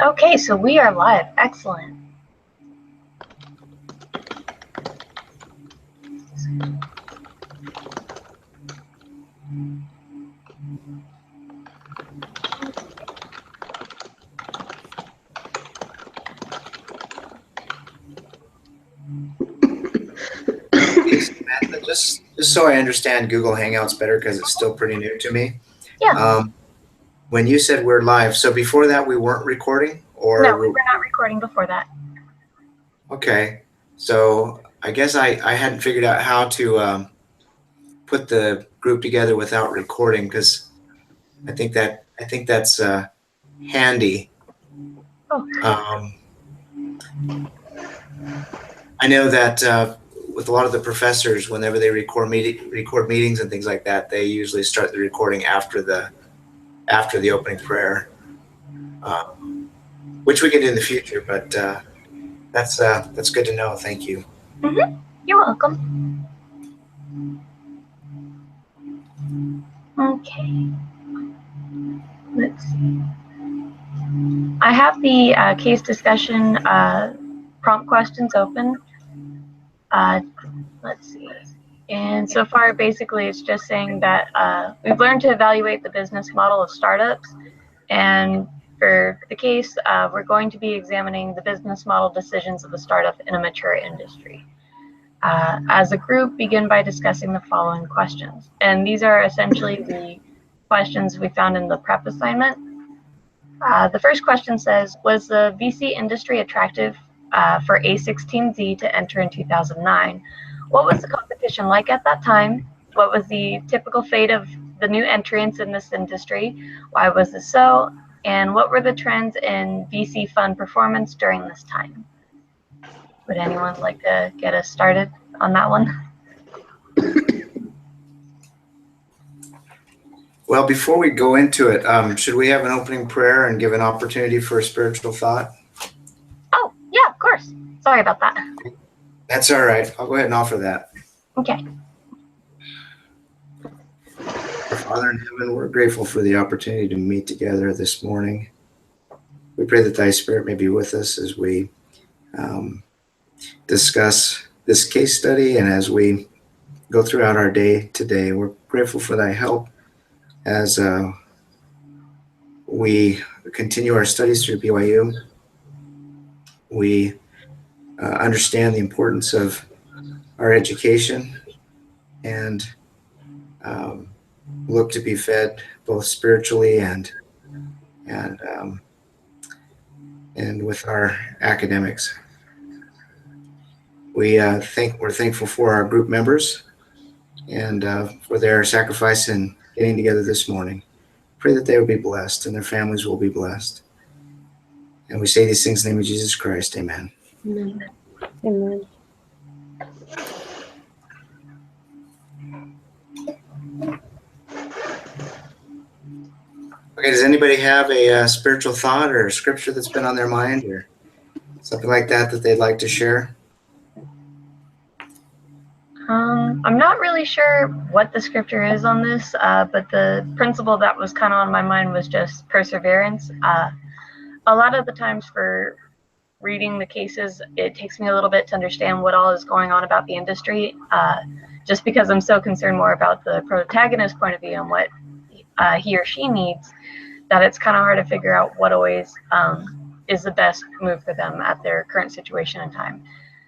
Okay, so we are live. Excellent. Hey, Samantha, just so I understand Google Hangouts better, because it's still pretty new to me. Yeah. When you said we're live, so before that we weren't recording, or No, we were not recording before that. Okay, so I guess I hadn't figured out how to put the group together without recording, because I think that's handy. Oh. I know that with a lot of the professors, whenever they record meetings and things like that, they usually start the recording after the opening prayer, which we can do in the future. But that's good to know. Thank you. Mm-hmm. You're welcome. Okay. Let's see. I have the case discussion prompt questions open. Let's see. And so far, basically, it's just saying that we've learned to evaluate the business model of startups. And for the case, we're going to be examining the business model decisions of a startup in a mature industry. As a group, begin by discussing the following questions. And these are essentially the questions we found in the prep assignment. The first question says, was the VC industry attractive for A16Z to enter in 2009? What was the competition like at that time? What was the typical fate of the new entrants in this industry? Why was this so? And what were the trends in VC fund performance during this time? Would anyone like to get us started on that one? Well, before we go into it, should we have an opening prayer and give an opportunity for a spiritual thought? Oh, yeah, of course. Sorry about that. That's all right. I'll go ahead and offer that. Okay. Our Father in heaven, we're grateful for the opportunity to meet together this morning. We pray that Thy Spirit may be with us as we discuss this case study, and as we go throughout our day today. We're grateful for Thy help as we continue our studies through BYU. We understand the importance of our education and look to be fed both spiritually and with our academics. We're thankful for our group members and for their sacrifice in getting together this morning. Pray that they will be blessed and their families will be blessed. And we say these things in the name of Jesus Christ. Amen. Amen. Amen. Okay, does anybody have a spiritual thought or a scripture that's been on their mind or something like that they'd like to share? I'm not really sure what the scripture is on this, but the principle that was kind of on my mind was just perseverance. A lot of the times for reading the cases, it takes me a little bit to understand what all is going on about the industry, just because I'm so concerned more about the protagonist's point of view and what he or she needs, that it's kind of hard to figure out what always is the best move for them at their current situation and time.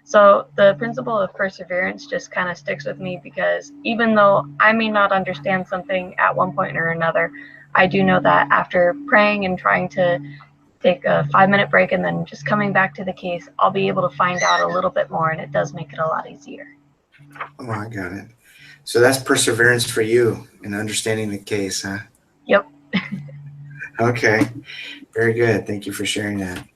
So the principle of perseverance just kind of sticks with me, because even though I may not understand something at one point or another, I do know that after praying and trying to take a 5-minute break and then just coming back to the case, I'll be able to find out a little bit more, and it does make it a lot easier. Oh, I got it. So that's perseverance for you in understanding the case, huh? Yep. Okay, very good. Thank you for sharing that.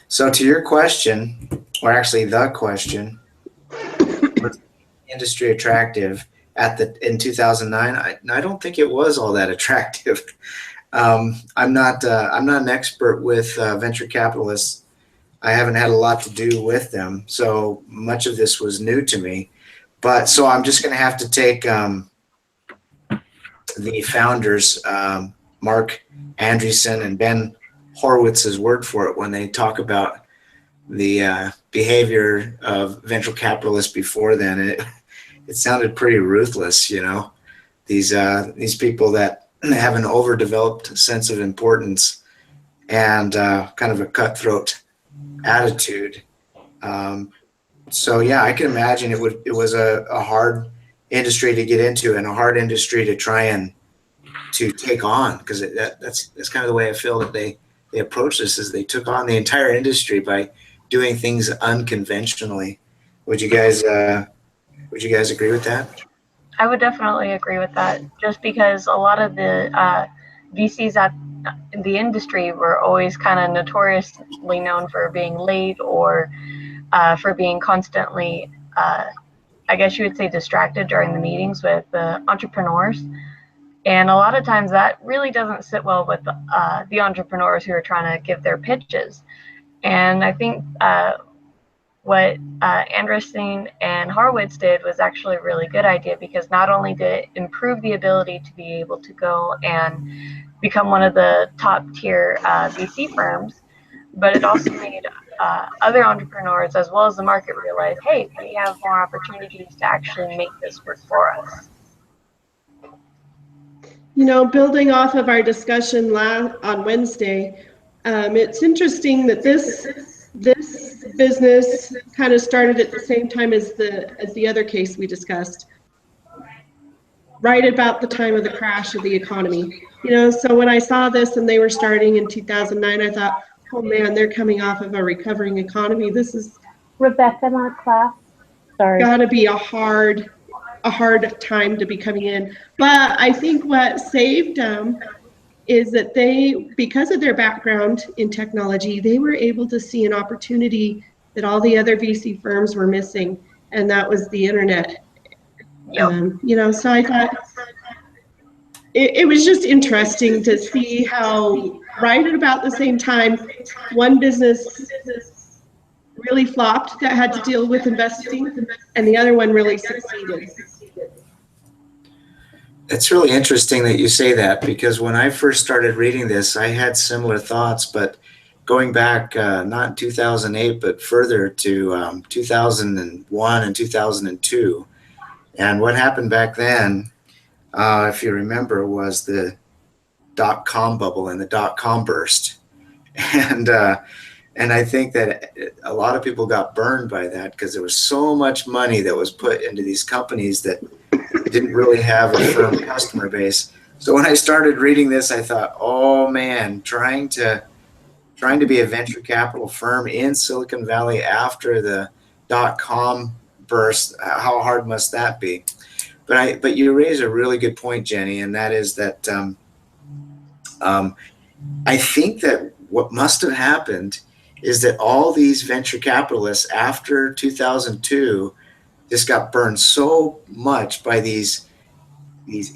So to your question, or actually the question, was the industry attractive in 2009? I don't think it was all that attractive. I'm not an expert with venture capitalists. I haven't had a lot to do with them, so much of this was new to me. But so I'm just going to have to take the founders, Mark Andreessen and Ben Horowitz's word for it when they talk about the behavior of venture capitalists before then. It sounded pretty ruthless, you know. These people that have an overdeveloped sense of importance and kind of a cutthroat attitude. So yeah, I can imagine it was a hard industry to get into and a hard industry to try and to take on, because that's kind of the way I feel that they approached this, is they took on the entire industry by doing things unconventionally. Would you guys agree with that? I would definitely agree with that, just because a lot of the VCs at the industry were always kind of notoriously known for being late or for being constantly, I guess you would say, distracted during the meetings with the entrepreneurs. And a lot of times that really doesn't sit well with the entrepreneurs who are trying to give their pitches. And I think what Andreessen and Horowitz did was actually a really good idea, because not only did it improve the ability to be able to go and become one of the top tier VC firms, but it also made other entrepreneurs as well as the market realize, hey, we have more opportunities to actually make this work for us. You know, building off of our discussion on Wednesday, it's interesting that this business kind of started at the same time as the other case we discussed, right about the time of the crash of the economy. You know, so when I saw this and they were starting in 2009, I thought, oh man, they're coming off of a recovering economy. This is Rebecca, not class. Sorry. got to be a hard time to be coming in. But I think what saved them is that they, because of their background in technology, they were able to see an opportunity that all the other VC firms were missing, and that was the internet. Yep. You know, so I thought it was just interesting to see how right at about the same time, one business really flopped that had to deal with investing, and the other one really succeeded. It's really interesting that you say that, because when I first started reading this, I had similar thoughts, but going back not in 2008, but further to 2001 and 2002. And what happened back then, if you remember, was the dot-com bubble and the dot-com burst. And I think that a lot of people got burned by that, because there was so much money that was put into these companies that didn't really have a firm customer base. So when I started reading this, I thought, oh man, trying to be a venture capital firm in Silicon Valley after the dot-com burst, how hard must that be? But you raise a really good point, Jenny, and that is that I think that what must have happened is that all these venture capitalists after 2002 just got burned so much by these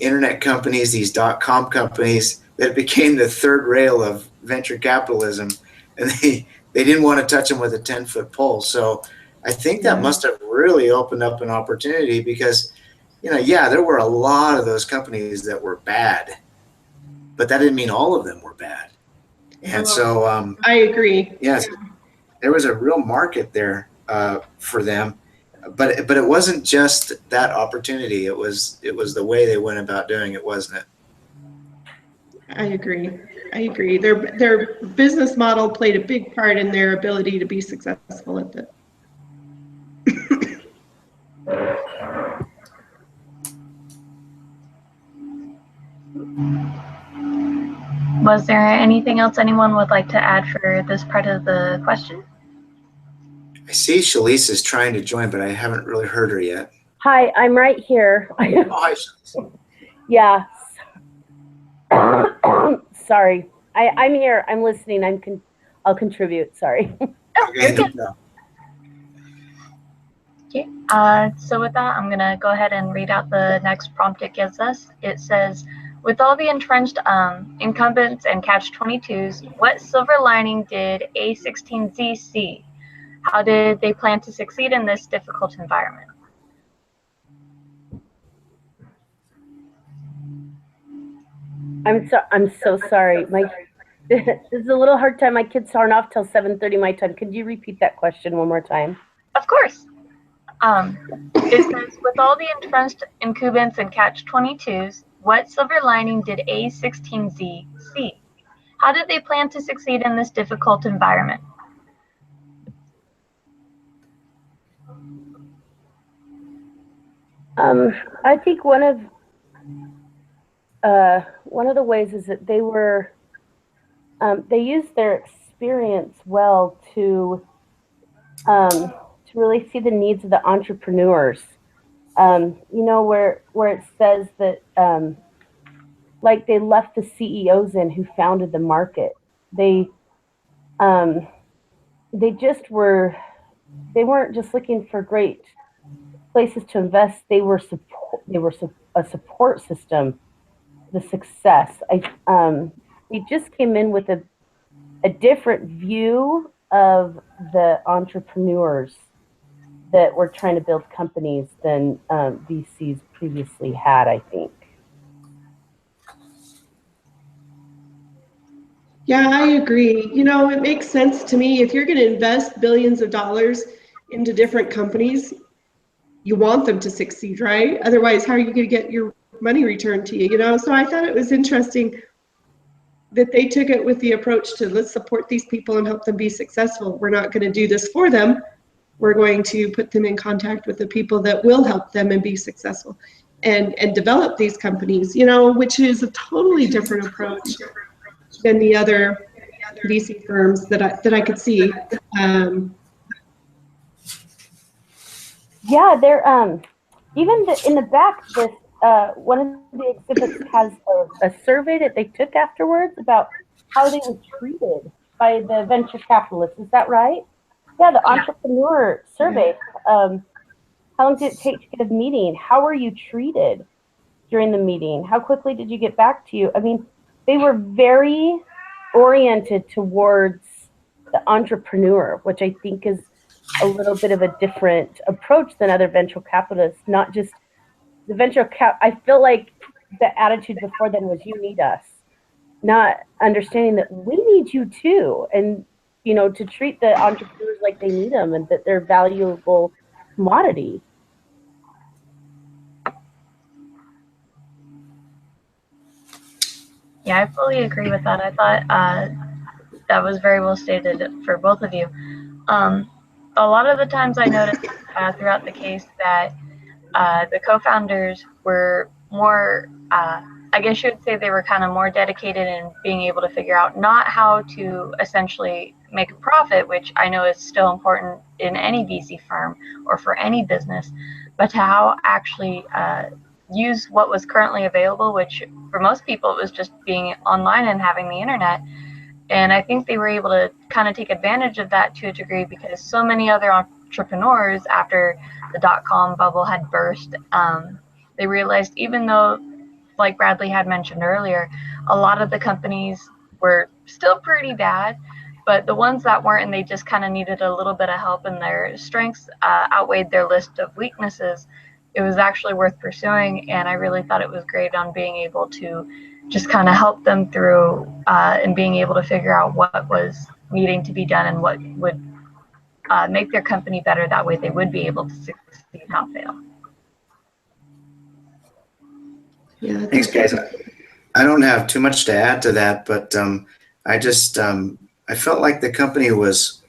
internet companies, these dot-com companies, that it became the third rail of venture capitalism, and they didn't want to touch them with a 10-foot pole. So I think that must have really opened up an opportunity, because, you know, yeah, there were a lot of those companies that were bad, but that didn't mean all of them were bad. And so I agree. yes, there was a real market there for them, but it wasn't just that opportunity. It was the way they went about doing it, wasn't it? I agree. Their business model played a big part in their ability to be successful at it. Was there anything else anyone would like to add for this part of the question? I see Shalise is trying to join, but I haven't really heard her yet. Hi, I'm right here. Oh, hi, Shalise. Yeah. Sorry. I'm here. I'm listening. I'll contribute. Sorry. Okay, no problem. Okay, so with that, I'm gonna go ahead and read out the next prompt it gives us. It says, with all the entrenched incumbents and catch-22s, what silver lining did A16Z see? How did they plan to succeed in this difficult environment? I'm so sorry. This is a little hard time. My kids aren't off till 7:30 my time. Could you repeat that question one more time? Of course. It says, with all the entrenched incumbents and catch-22s, what silver lining did A16Z see? How did they plan to succeed in this difficult environment? I think one of the ways is that they used their experience well to really see the needs of the entrepreneurs. Where it says that like they left the CEOs in who founded the market. They weren't just looking for great places to invest. They were a support system, the success. They just came in with a different view of the entrepreneurs that were trying to build companies than VCs previously had, I think. Yeah, I agree. It makes sense to me. If you're going to invest billions of dollars into different companies, you want them to succeed, right? Otherwise, how are you going to get your money returned to you? So I thought it was interesting that they took it with the approach to, let's support these people and help them be successful. We're not going to do this for them. We're going to put them in contact with the people that will help them and be successful and develop these companies, which is a totally different approach than the other VC firms that I could see. Yeah, they're even in the back. This one of the exhibits has a survey that they took afterwards about how they were treated by the venture capitalists. Is that right? Yeah, the entrepreneur survey. How long did it take to get a meeting? How were you treated during the meeting? How quickly did you get back to you? I mean, they were very oriented towards the entrepreneur, which I think is a little bit of a different approach than other venture capitalists. Not just the venture cap. I feel like the attitude before then was, you need us, not understanding that we need you too, and to treat the entrepreneurs like they need them and that they're valuable commodity. Yeah, I fully agree with that. I thought that was very well stated for both of you. A lot of the times I noticed throughout the case that the co-founders were more, I guess you would say they were kind of more dedicated in being able to figure out not how to essentially make a profit, which I know is still important in any VC firm or for any business, but to how actually use what was currently available, which for most people it was just being online and having the internet. And I think they were able to kind of take advantage of that to a degree because so many other entrepreneurs, after the dot-com bubble had burst, they realized, even though, like Bradley had mentioned earlier, a lot of the companies were still pretty bad, but the ones that weren't and they just kind of needed a little bit of help and their strengths outweighed their list of weaknesses, it was actually worth pursuing. And I really thought it was great on being able to just kind of help them through and being able to figure out what was needing to be done and what would make their company better. That way they would be able to succeed, not fail. Yeah. Thanks, guys. I don't have too much to add to that, but I just I felt like the company was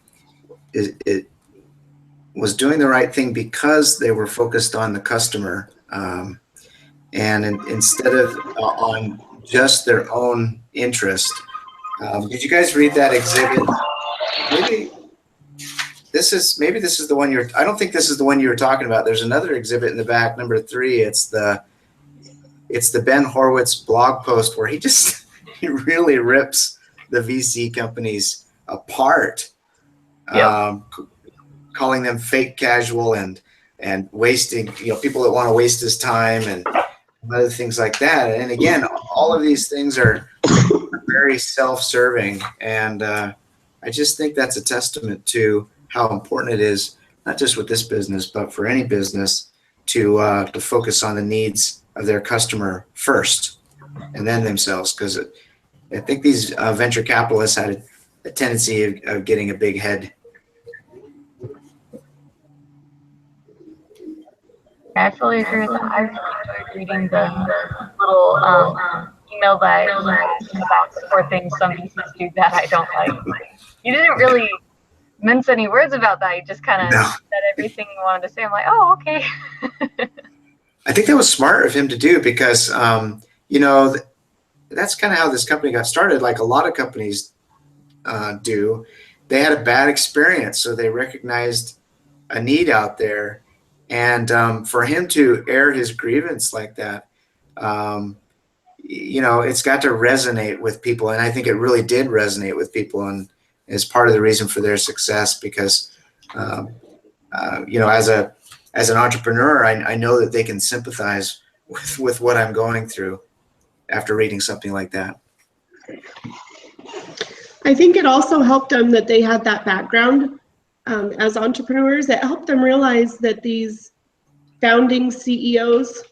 doing the right thing because they were focused on the customer, and instead of on just their own interest. Did you guys read that exhibit? Maybe this is the one you're. I don't think this is the one you were talking about. There's another exhibit in the back, number 3. It's the Ben Horowitz blog post where he really rips the VC companies apart, calling them fake casual and wasting, people that want to waste his time and other things like that. And again, all of these things are very self-serving, and I just think that's a testament to how important it is, not just with this business, but for any business, to focus on the needs of their customer first, and then themselves. Because I think these venture capitalists had a tendency of getting a big head. I fully agree with that. I really enjoyed reading the little email that you had about 4 things some VCs do that I don't like. You didn't really mince any words about that. You just kind of No. said everything you wanted to say. I'm like, oh, okay. I think that was smart of him to do because, you know, that's kind of how this company got started. Like a lot of companies do. They had a bad experience, so they recognized a need out there. And for him to air his grievance like that, you know, it's got to resonate with people. And I think it really did resonate with people, and is part of the reason for their success because, you know, as an entrepreneur, I know that they can sympathize with what I'm going through after reading something like that. I think it also helped them that they had that background as entrepreneurs. It helped them realize that these founding CEOs,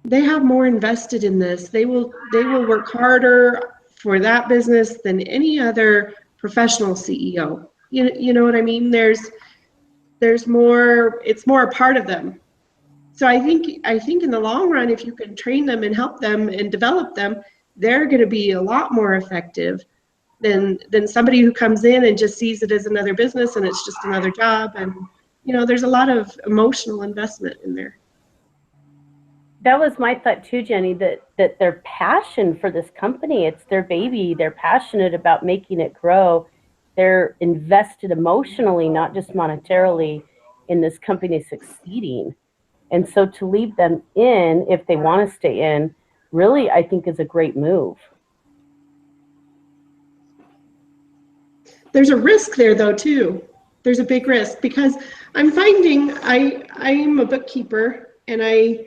they have more invested in this. They will work harder for that business than any other professional CEO. You know what I mean? There's more. It's more a part of them. So I think in the long run, if you can train them and help them and develop them, they're going to be a lot more effective than somebody who comes in and just sees it as another business and it's just another job. And you know, there's a lot of emotional investment in there. That was my thought too, Jenny, that their passion for this company, it's their baby. They're passionate about making it grow. They're invested emotionally, not just monetarily, in this company succeeding. And so to leave them in, if they want to stay in, really, I think is a great move. There's a risk there though too. There's a big risk because I'm finding I'm a bookkeeper and I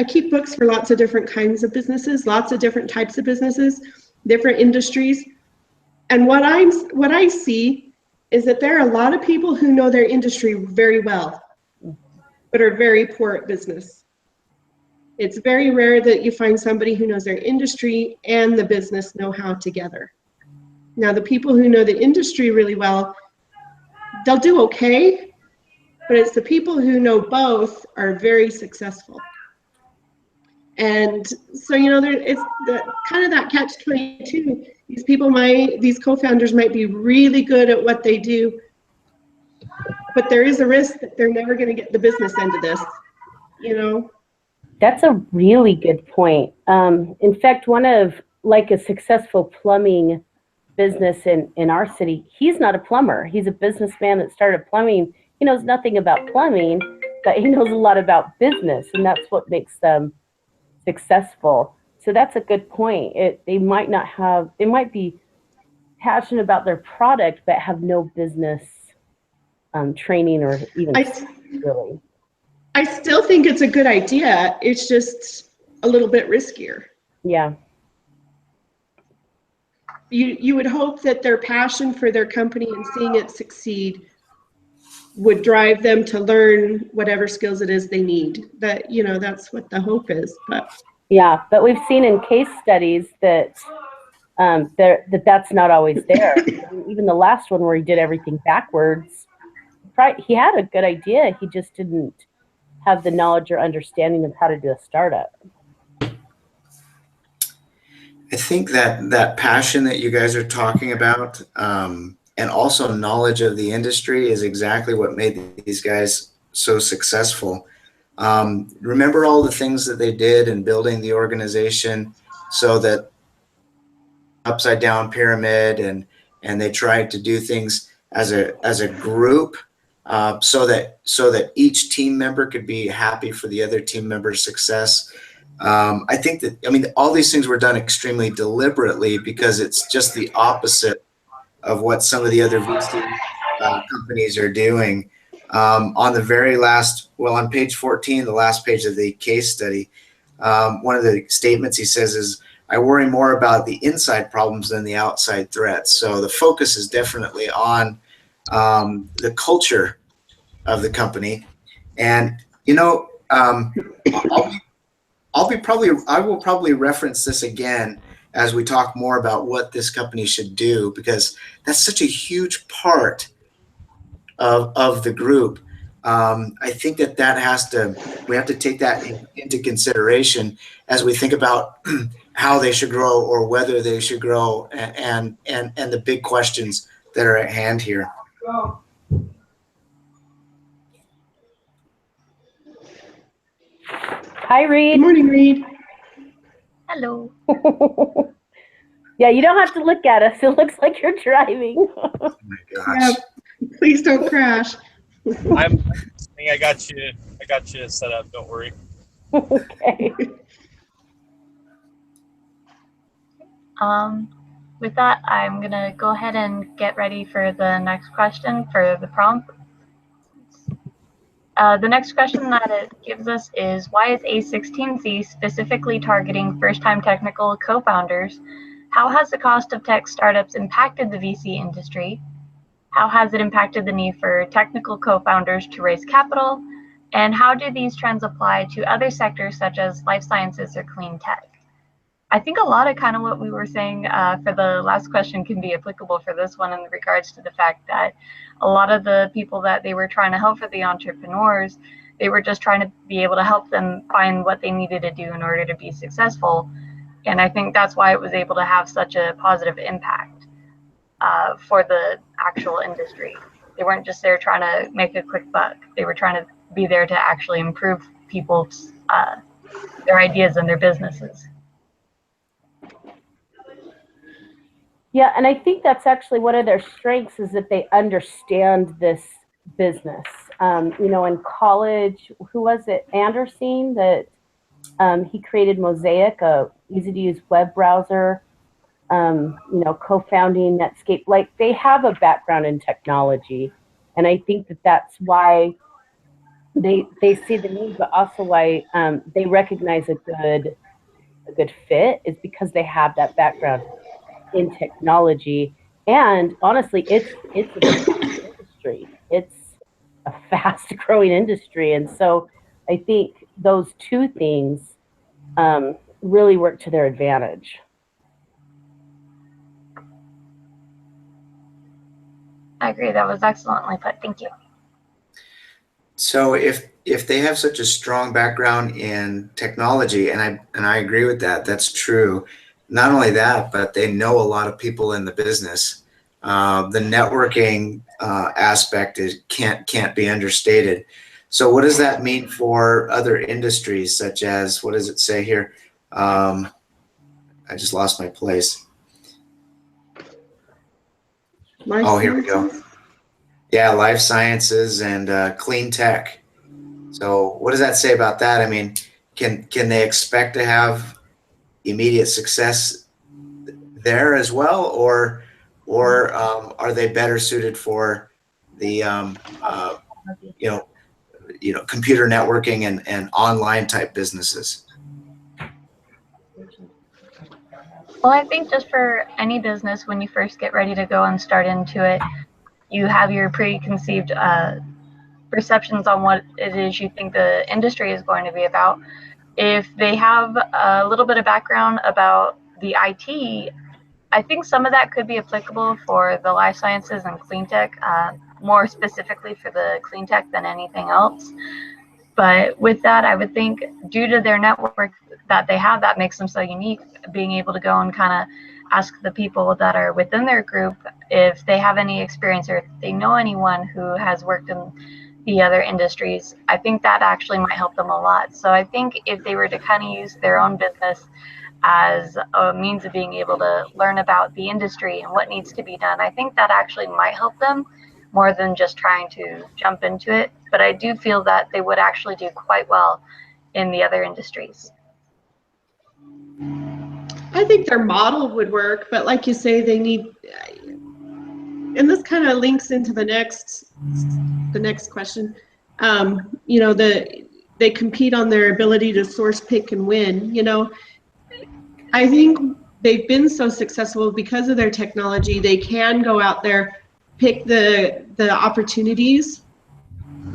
keep books for lots of different kinds of businesses, lots of different types of businesses, different industries. And what I see is that there are a lot of people who know their industry very well, but are very poor at business. It's very rare that you find somebody who knows their industry and the business know-how together. Now, the people who know the industry really well, they'll do okay, but it's the people who know both are very successful. And so, you know, it's kind of that catch-22. These co-founders might be really good at what they do, but there is a risk that they're never going to get the business end of this, you know? That's a really good point. In fact, one of like a successful plumbing business in our city, he's not a plumber. He's a businessman that started plumbing. He knows nothing about plumbing, but he knows a lot about business, and that's what makes them successful. So that's a good point. They might be passionate about their product, but have no business training or even really. I still think it's a good idea. It's just a little bit riskier. Yeah. You would hope that their passion for their company and seeing it succeed would drive them to learn whatever skills it is they need. That, you know, that's what the hope is. But yeah, but we've seen in case studies that that's not always there. Even the last one where he did everything backwards, he had a good idea. He just didn't have the knowledge or understanding of how to do a startup. I think that passion that you guys are talking about, and also knowledge of the industry, is exactly what made these guys so successful. Remember all the things that they did in building the organization, so that upside down pyramid, and they tried to do things as a group, so that each team member could be happy for the other team member's success. I think that, I mean, all these things were done extremely deliberately, because it's just the opposite of what some of the other VC companies are doing. On the very last, on page 14, the last page of the case study, one of the statements he says is, "I worry more about the inside problems than the outside threats." So the focus is definitely on the culture of the company. And, you know, I'll I will probably reference this again as we talk more about what this company should do, because that's such a huge part of the group. I think we have to take that into consideration as we think about how they should grow or whether they should grow, and the big questions that are at hand here. Hi, Reed. Good morning, Reed. Hello. Yeah, you don't have to look at us. It looks like you're driving. Oh my gosh. Yeah, please don't crash. I'm listening. I got you set up. Don't worry. Okay. With that, I'm gonna go ahead and get ready for the next question for the prompt. The next question that it gives us is, why is A16Z specifically targeting first-time technical co-founders? How has the cost of tech startups impacted the VC industry? How has it impacted the need for technical co-founders to raise capital? And how do these trends apply to other sectors such as life sciences or clean tech? I think a lot of kind of what we were saying for the last question can be applicable for this one, in regards to the fact that a lot of the people that they were trying to help for the entrepreneurs, they were just trying to be able to help them find what they needed to do in order to be successful. And I think that's why it was able to have such a positive impact for the actual industry. They weren't just there trying to make a quick buck. They were trying to be there to actually improve people's their ideas and their businesses. Yeah, and I think that's actually one of their strengths, is that they understand this business. In college, who was it? Andreessen, that he created Mosaic, a easy-to-use web browser. Co-founding Netscape. Like, they have a background in technology, and I think that that's why they see the need, but also why they recognize a good fit is because they have that background in technology. And honestly, it's a big industry. It's a fast growing industry, and so I think those two things really work to their advantage. I agree. That was excellently put. Thank you. So if they have such a strong background in technology, and I agree with that, that's true. Not only that, but they know a lot of people in the business. The networking aspect can't be understated. So what does that mean for other industries, such as, what does it say here? I just lost my place. Here we go. Yeah, life sciences and clean tech. So what does that say about that? I mean, can they expect to have immediate success there as well, or are they better suited for the computer networking and online type businesses? Well, I think just for any business, when you first get ready to go and start into it, you have your preconceived perceptions on what it is you think the industry is going to be about. If they have a little bit of background about the IT, I think some of that could be applicable for the life sciences and clean tech, more specifically for the clean tech than anything else. But with that, I would think due to their network that they have, that makes them so unique, being able to go and kind of ask the people that are within their group if they have any experience or if they know anyone who has worked in the other industries. I think that actually might help them a lot. So I think if they were to kind of use their own business as a means of being able to learn about the industry and what needs to be done, I think that actually might help them more than just trying to jump into it. But I do feel that they would actually do quite well in the other industries. I think their model would work, but like you say, they need, and this kind of links into the next question. They compete on their ability to source, pick, and win. I think they've been so successful because of their technology. They can go out there, pick the opportunities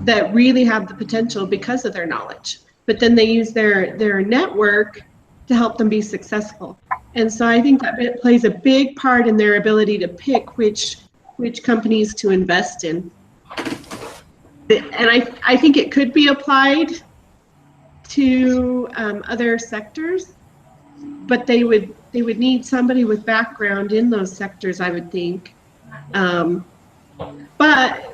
that really have the potential because of their knowledge. but then they use their network to help them be successful. And so I think that it plays a big part in their ability to pick which companies to invest in. And I think it could be applied to other sectors, but they would need somebody with background in those sectors, I would think. But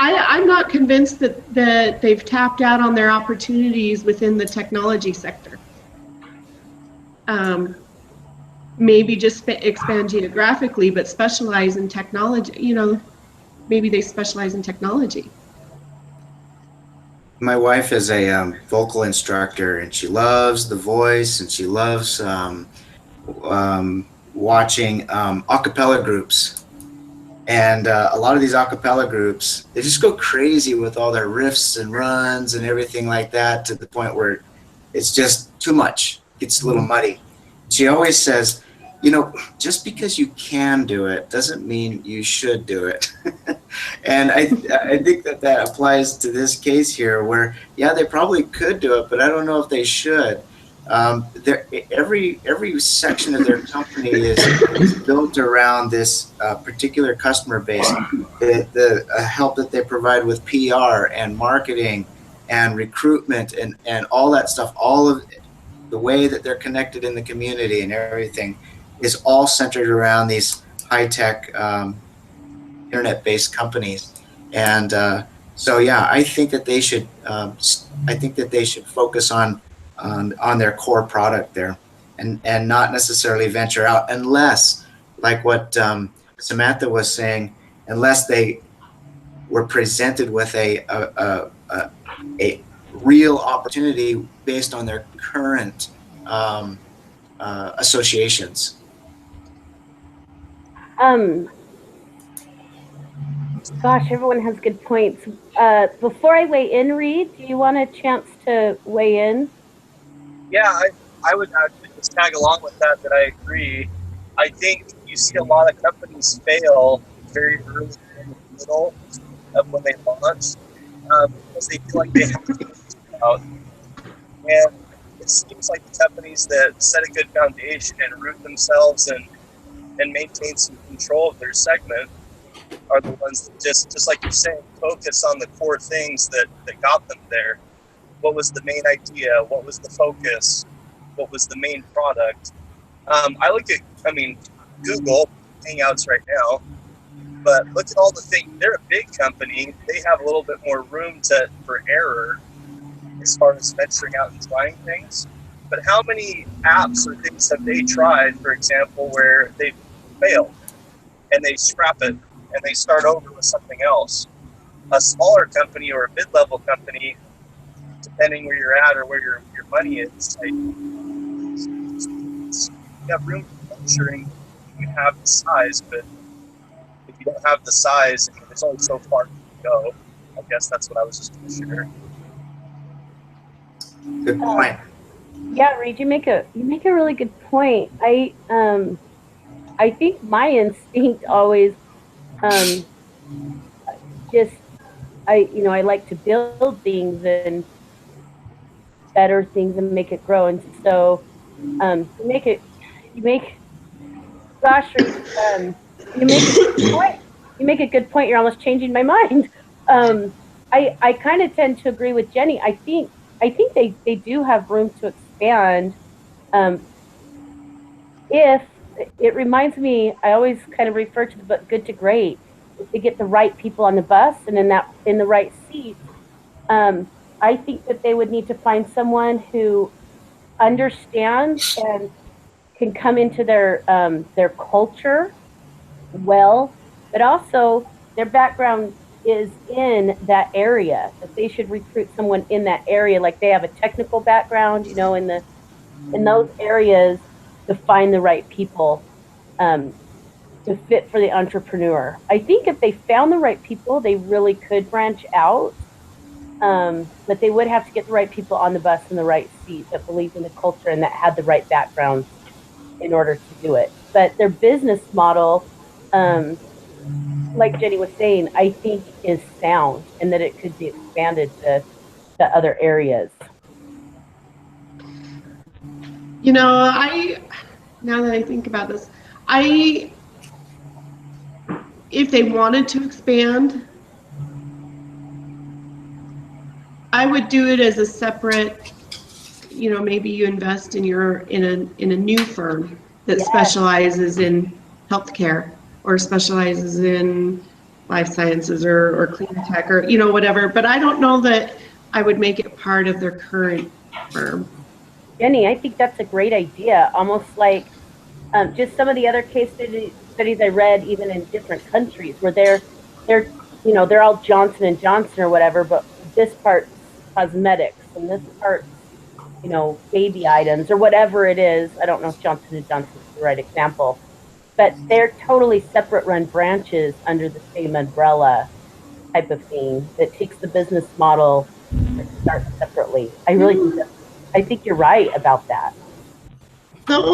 I'm not convinced that they've tapped out on their opportunities within the technology sector. Maybe just expand geographically, but specialize in technology. You know, maybe they specialize in technology. My wife is a vocal instructor, and she loves The Voice, and she loves watching a cappella groups. And a lot of these a cappella groups, they just go crazy with all their riffs and runs and everything like that, to the point where it's just too much. It's a little muddy. She always says, you know, just because you can do it doesn't mean you should do it. And I think that applies to this case here, where, yeah, they probably could do it, but I don't know if they should. Every section of their company is built around this particular customer base. The help that they provide with PR and marketing and recruitment and all that stuff, all of the way that they're connected in the community and everything is all centered around these high-tech internet-based companies. And so, yeah, I think that they should. I think that they should focus on their core product there, and not necessarily venture out, unless, like what Samantha was saying, unless they were presented with a real opportunity based on their current associations. Gosh, everyone has good points. Before I weigh in, Reed, do you want a chance to weigh in? Yeah, I would actually just tag along with that I agree. I think you see a lot of companies fail very early in the middle of when they launch because they feel like they have to get it out. And it seems like the companies that set a good foundation and root themselves and maintain some control of their segment are the ones that just like you're saying, focus on the core things that got them there. What was the main idea? What was the focus? What was the main product? I look at, Google Hangouts right now, but look at all the things. They're a big company. They have a little bit more room for error as far as venturing out and trying things. But how many apps or things have they tried, for example, where they failed and they scrap it and they start over with something else? A smaller company or a mid-level company, depending where you're at or where your money is, you have room for venturing. You have the size, but if you don't have the size, there's only so far you can go. I guess that's what I was just going to share. Good point. Yeah, Reed, you make a really good point. I think my instinct always I like to build things and better things and make it grow. And so you make a good point. You're almost changing my mind. I kind of tend to agree with Jenny. I think they do have room to expand. If it reminds me, I always kind of refer to the book Good to Great. If they get the right people on the bus and in the right seat, I think that they would need to find someone who understands and can come into their culture well, but also their background is in that area. That they should recruit someone in that area, like they have a technical background, in those areas, to find the right people to fit for the entrepreneur. I think if they found the right people, they really could branch out. But they would have to get the right people on the bus in the right seat that believed in the culture and that had the right background in order to do it. But their business model like Jenny was saying, I think is sound, and that it could be expanded to other areas. You know, now that I think about this, if they wanted to expand, I would do it as a separate, you know, maybe you invest in a new firm that specializes in healthcare or specializes in life sciences or clean tech or, you know, whatever. But I don't know that I would make it part of their current firm. Jenny, I think that's a great idea. Almost like just some of the other case studies I read, even in different countries, where they're all Johnson and Johnson or whatever, but this part's cosmetics and this part's baby items or whatever it is. I don't know if Johnson and Johnson is the right example, but they're totally separate run branches under the same umbrella type of thing that takes the business model and starts separately. I think you're right about that. One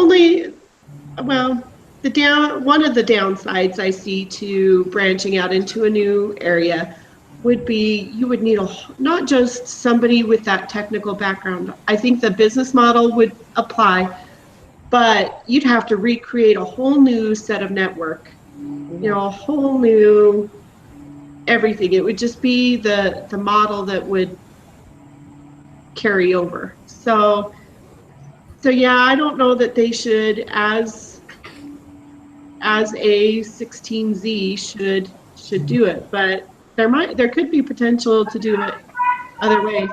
of the downsides I see to branching out into a new area would be you would need not just somebody with that technical background. I think the business model would apply, but you'd have to recreate a whole new set of network, you know, a whole new everything. It would just be the model that would carry over. So yeah, I don't know that they should, as a 16Z should do it, but there could be potential to do it other ways.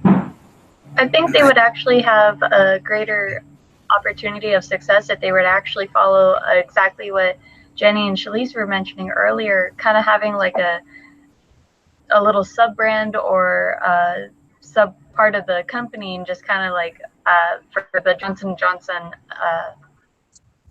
I think they would actually have a greater opportunity of success if they would actually follow exactly what Jenny and Shalise were mentioning earlier, kind of having like a little sub brand or sub part of the company, and just kind of like for the Johnson & Johnson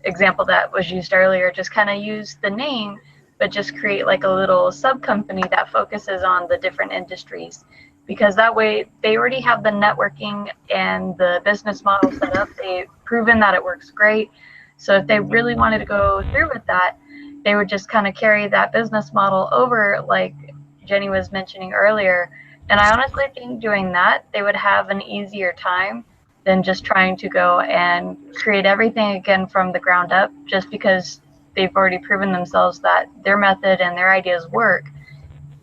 example that was used earlier, just kind of use the name, but just create like a little sub company that focuses on the different industries, because that way they already have the networking and the business model set up. They've proven that it works great. So if they really wanted to go through with that, they would just kind of carry that business model over, like Jenny was mentioning earlier. And I honestly think doing that, they would have an easier time than just trying to go and create everything again from the ground up, just because they've already proven themselves that their method and their ideas work.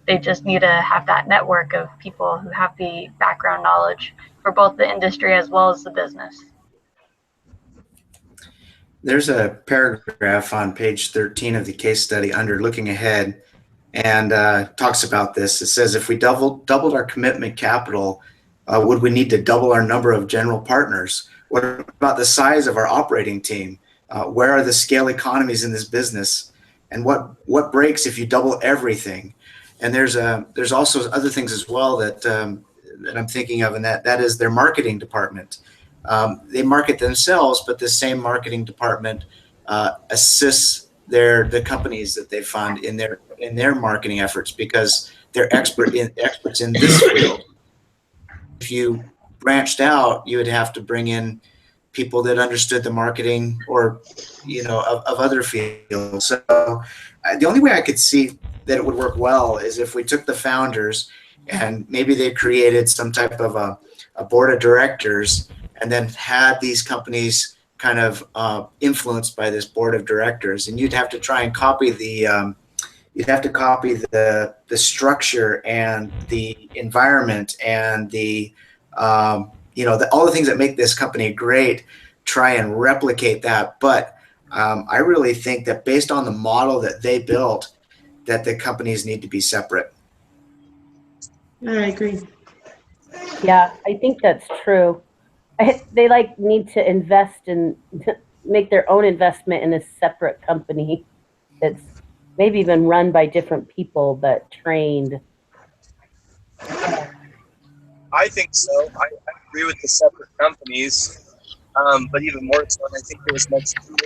They just need to have that network of people who have the background knowledge for both the industry as well as the business. There's a paragraph on page 13 of the case study under looking ahead, and talks about this. It says, if we doubled our commitment capital, would we need to double our number of general partners? What about the size of our operating team? Where are the scale economies in this business? And what breaks if you double everything? And there's also other things as well that I'm thinking of, and that is their marketing department. They market themselves, but the same marketing department assists the companies that they fund in their marketing efforts, because they're experts in this field. If you branched out, you would have to bring in people that understood the marketing or of other fields. So the only way I could see that it would work well is if we took the founders and maybe they created some type of a board of directors, and then had these companies kind of influenced by this board of directors, and you'd have to try and copy the structure and the environment and all the things that make this company great, try and replicate that. But I really think that based on the model that they built, that the companies need to be separate. I agree. Yeah, I think that's true. They need to invest and make their own investment in a separate company that's maybe even run by different people but trained. I think so. I agree with the separate companies, but even more so, and I think it was mentioned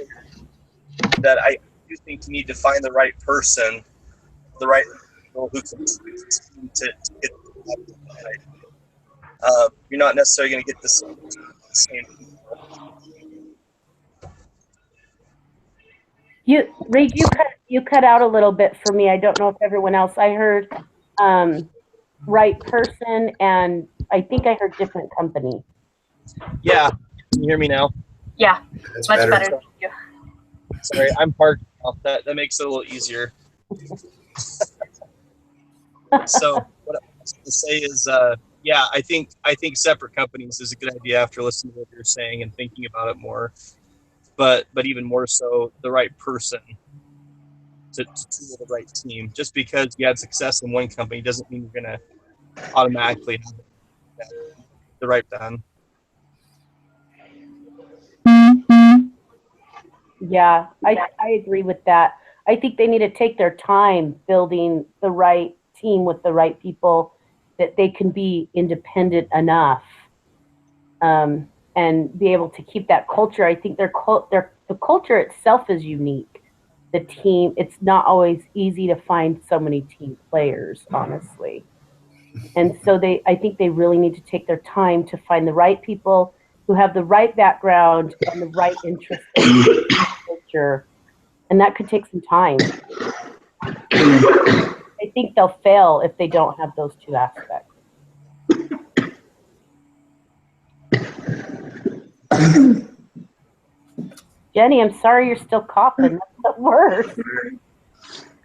that I do think you need to find the right person, the right people who can to get the right. You're not necessarily going to get the same people. Ray, do you kind of You cut out a little bit for me. I don't know if everyone else. I heard right person, and I think I heard different company. Yeah. Can you hear me now? Yeah, That's much better. better. Thank you. Sorry, I'm parked now. That makes it a little easier. So what I was going to say is, yeah, I think separate companies is a good idea after listening to what you're saying and thinking about it more. But even more so, the right person to tool the right team. Just because you had success in one company doesn't mean you're going to automatically have the right done. Yeah, I agree with that. I think they need to take their time building the right team with the right people that they can be independent enough and be able to keep that culture. I think the culture itself is unique. The team, it's not always easy to find so many team players, honestly. And so I think they really need to take their time to find the right people who have the right background and the right interest in the culture. And that could take some time. I think they'll fail if they don't have those two aspects. Jenny, I'm sorry you're still coughing. That's the worst.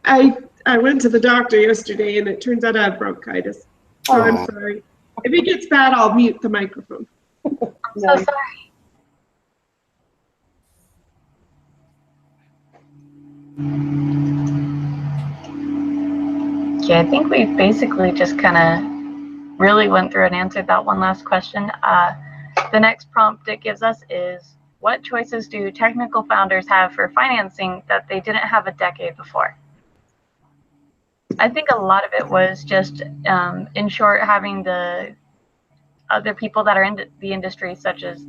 I went to the doctor yesterday and it turns out I have bronchitis. So I'm sorry. If it gets bad, I'll mute the microphone. I'm so sorry. Okay, I think we basically just kind of really went through and answered that one last question. The next prompt it gives us is, what choices do technical founders have for financing that they didn't have a decade before? I think a lot of it was just, in short, having the other people that are in the industry, such as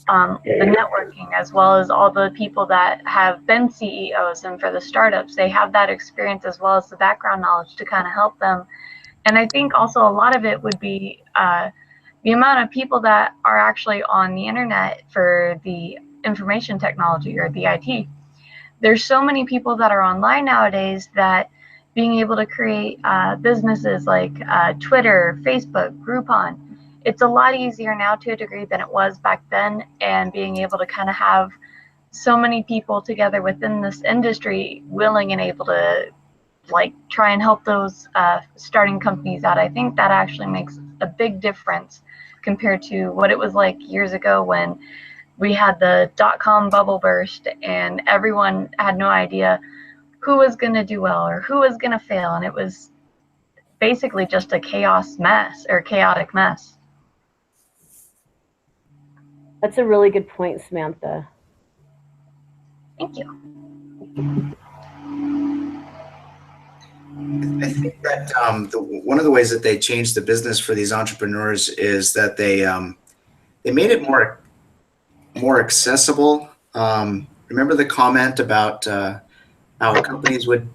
the networking, as well as all the people that have been CEOs, and for the startups, they have that experience as well as the background knowledge to kind of help them. And I think also a lot of it would be the amount of people that are actually on the internet for the information technology or the IT. There's so many people that are online nowadays that being able to create businesses like Twitter, Facebook, Groupon, it's a lot easier now to a degree than it was back then. And being able to kind of have so many people together within this industry willing and able to like try and help those starting companies out, I think that actually makes a big difference compared to what it was like years ago when we had the dot-com bubble burst and everyone had no idea who was going to do well or who was going to fail, and it was basically just a chaotic mess. That's a really good point, Samantha. Thank you. I think that one of the ways that they changed the business for these entrepreneurs is that they made it more accessible. Remember the comment about how companies would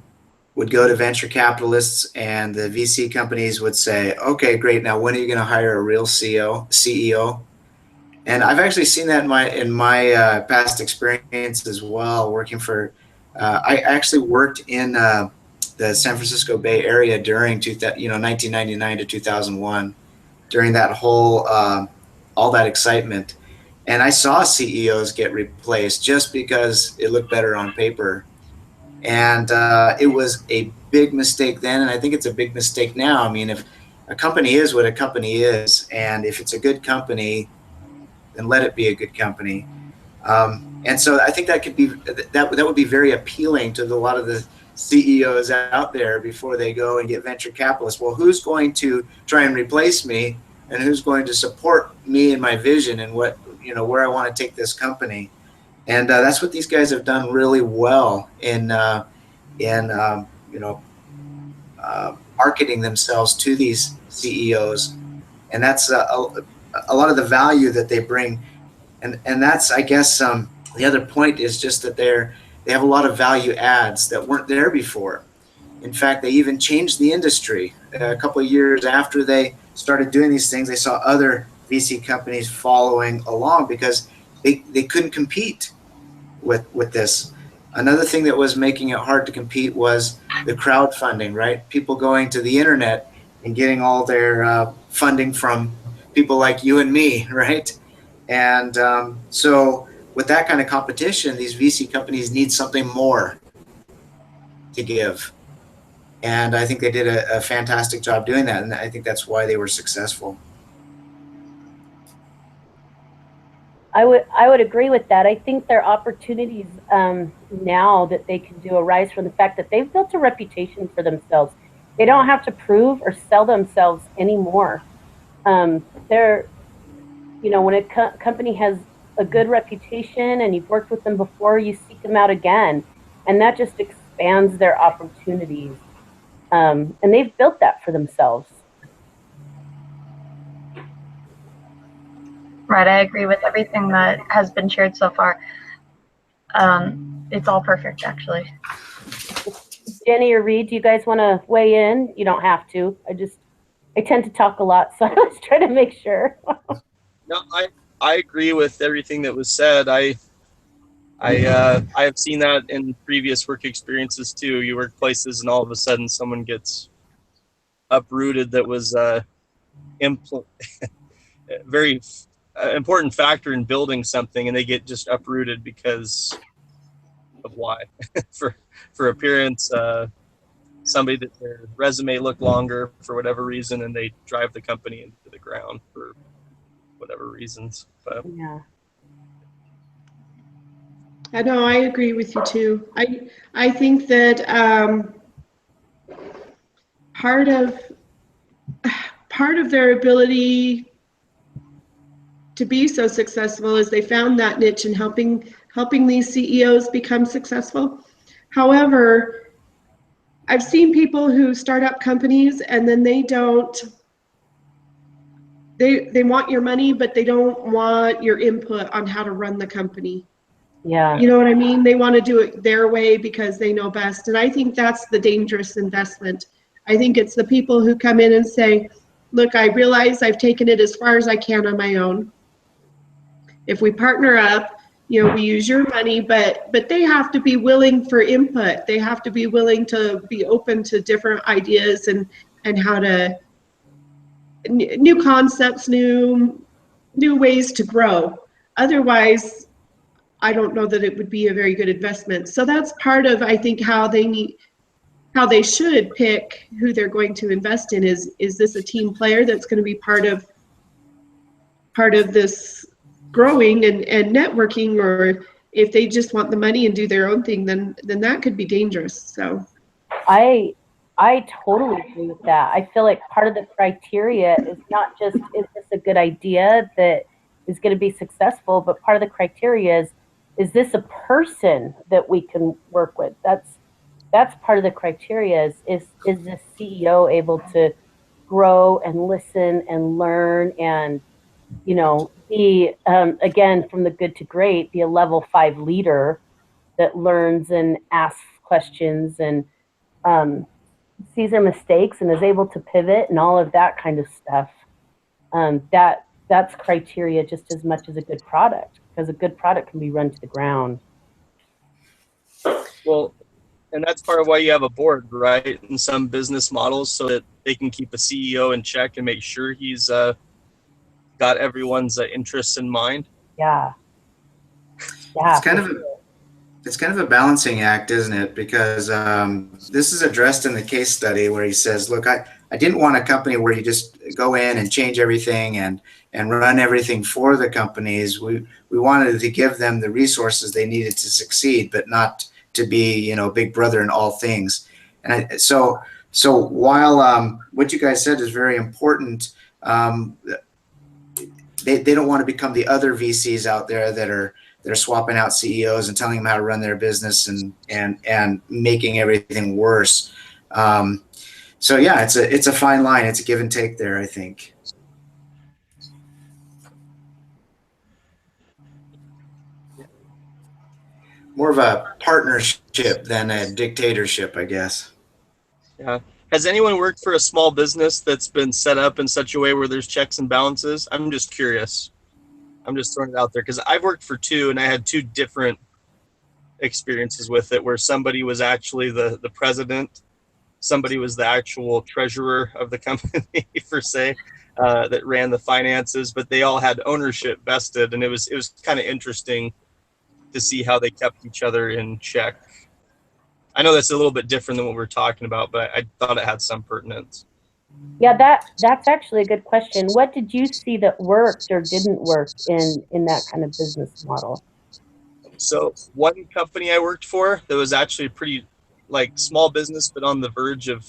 go to venture capitalists and the VC companies would say, "Okay, great. Now when are you going to hire a real CEO?" And I've actually seen that in my past experience as well. Working for, I actually worked in the San Francisco Bay Area during 1999 to 2001, during that whole all that excitement, and I saw CEOs get replaced just because it looked better on paper, and it was a big mistake then, and I think it's a big mistake now. I mean, if a company is what a company is, and if it's a good company, then let it be a good company. And so I think that would be very appealing to a lot of the CEOs out there before they go and get venture capitalists. Well, who's going to try and replace me, and who's going to support me and my vision and where I want to take this company? And that's what these guys have done really well in marketing themselves to these CEOs, and that's a lot of the value that they bring. And that's, I guess, the other point is just that they have a lot of value adds that weren't there before. In fact, they even changed the industry. A couple of years after they started doing these things, they saw other VC companies following along because they couldn't compete with this. Another thing that was making it hard to compete was the crowdfunding, right? People going to the internet and getting all their funding from people like you and me, right? And so with that kind of competition, these VC companies need something more to give. And I think they did a fantastic job doing that. And I think that's why they were successful. I would agree with that. I think there are opportunities now that they can do arise from the fact that they've built a reputation for themselves. They don't have to prove or sell themselves anymore. They're, when a company has a good reputation and you've worked with them before, you seek them out again, and that just expands their opportunities. And they've built that for themselves. Right, I agree with everything that has been shared so far. It's all perfect, actually. Jenny or Reed, do you guys want to weigh in? You don't have to. I tend to talk a lot, so I was trying to make sure. No, I agree with everything that was said. I have seen that in previous work experiences too. You work places and all of a sudden someone gets uprooted that was very important factor in building something, and they get just uprooted because of why? for appearance, somebody that their resume looked longer for whatever reason, and they drive the company into the ground for whatever reasons. But yeah. I know, I agree with you too. I think that part of their ability to be so successful is they found that niche in helping these CEOs become successful. However, I've seen people who start up companies and then they want your money, but they don't want your input on how to run the company. Yeah. You know what I mean? They want to do it their way because they know best. And I think that's the dangerous investment. I think it's the people who come in and say, look, I realize I've taken it as far as I can on my own. If we partner up, we use your money, but they have to be willing for input. They have to be willing to be open to different ideas and how to, new concepts, new ways to grow. Otherwise, I don't know that it would be a very good investment. So that's part of, I think, how they should pick who they're going to invest in. Is this a team player that's going to be part of this growing and networking, or if they just want the money and do their own thing, then that could be dangerous. So I totally agree with that. I feel like part of the criteria is not just, is this a good idea that is going to be successful, but part of the criteria is this a person that we can work with? That's part of the criteria is the CEO able to grow and listen and learn and, be, again, from the good to great, be a level 5 leader that learns and asks questions and sees their mistakes and is able to pivot and all of that kind of stuff. That's criteria just as much as a good product, because a good product can be run to the ground. well, and that's part of why you have a board, right? In some business models, so that they can keep a CEO in check and make sure he's got everyone's interests in mind. Yeah. It's kind of a balancing act, isn't it? Because this is addressed in the case study where he says, look, I didn't want a company where you just go in and change everything and run everything for the companies. We wanted to give them the resources they needed to succeed, but not to be, big brother in all things. And so while what you guys said is very important, they don't want to become the other VCs out there that are swapping out CEOs and telling them how to run their business and making everything worse. So yeah, it's a fine line. It's a give and take there, I think. More of a partnership than a dictatorship, I guess. Yeah. Has anyone worked for a small business that's been set up in such a way where there's checks and balances? I'm just curious. I'm just throwing it out there because I've worked for two and I had two different experiences with it where somebody was actually the president, somebody was the actual treasurer of the company per se, that ran the finances, but they all had ownership vested, and it was kind of interesting to see how they kept each other in check. I know that's a little bit different than what we're talking about, but I thought it had some pertinence. Yeah, that's actually a good question. What did you see that worked or didn't work in that kind of business model? So one company I worked for that was actually a pretty like small business, but on the verge of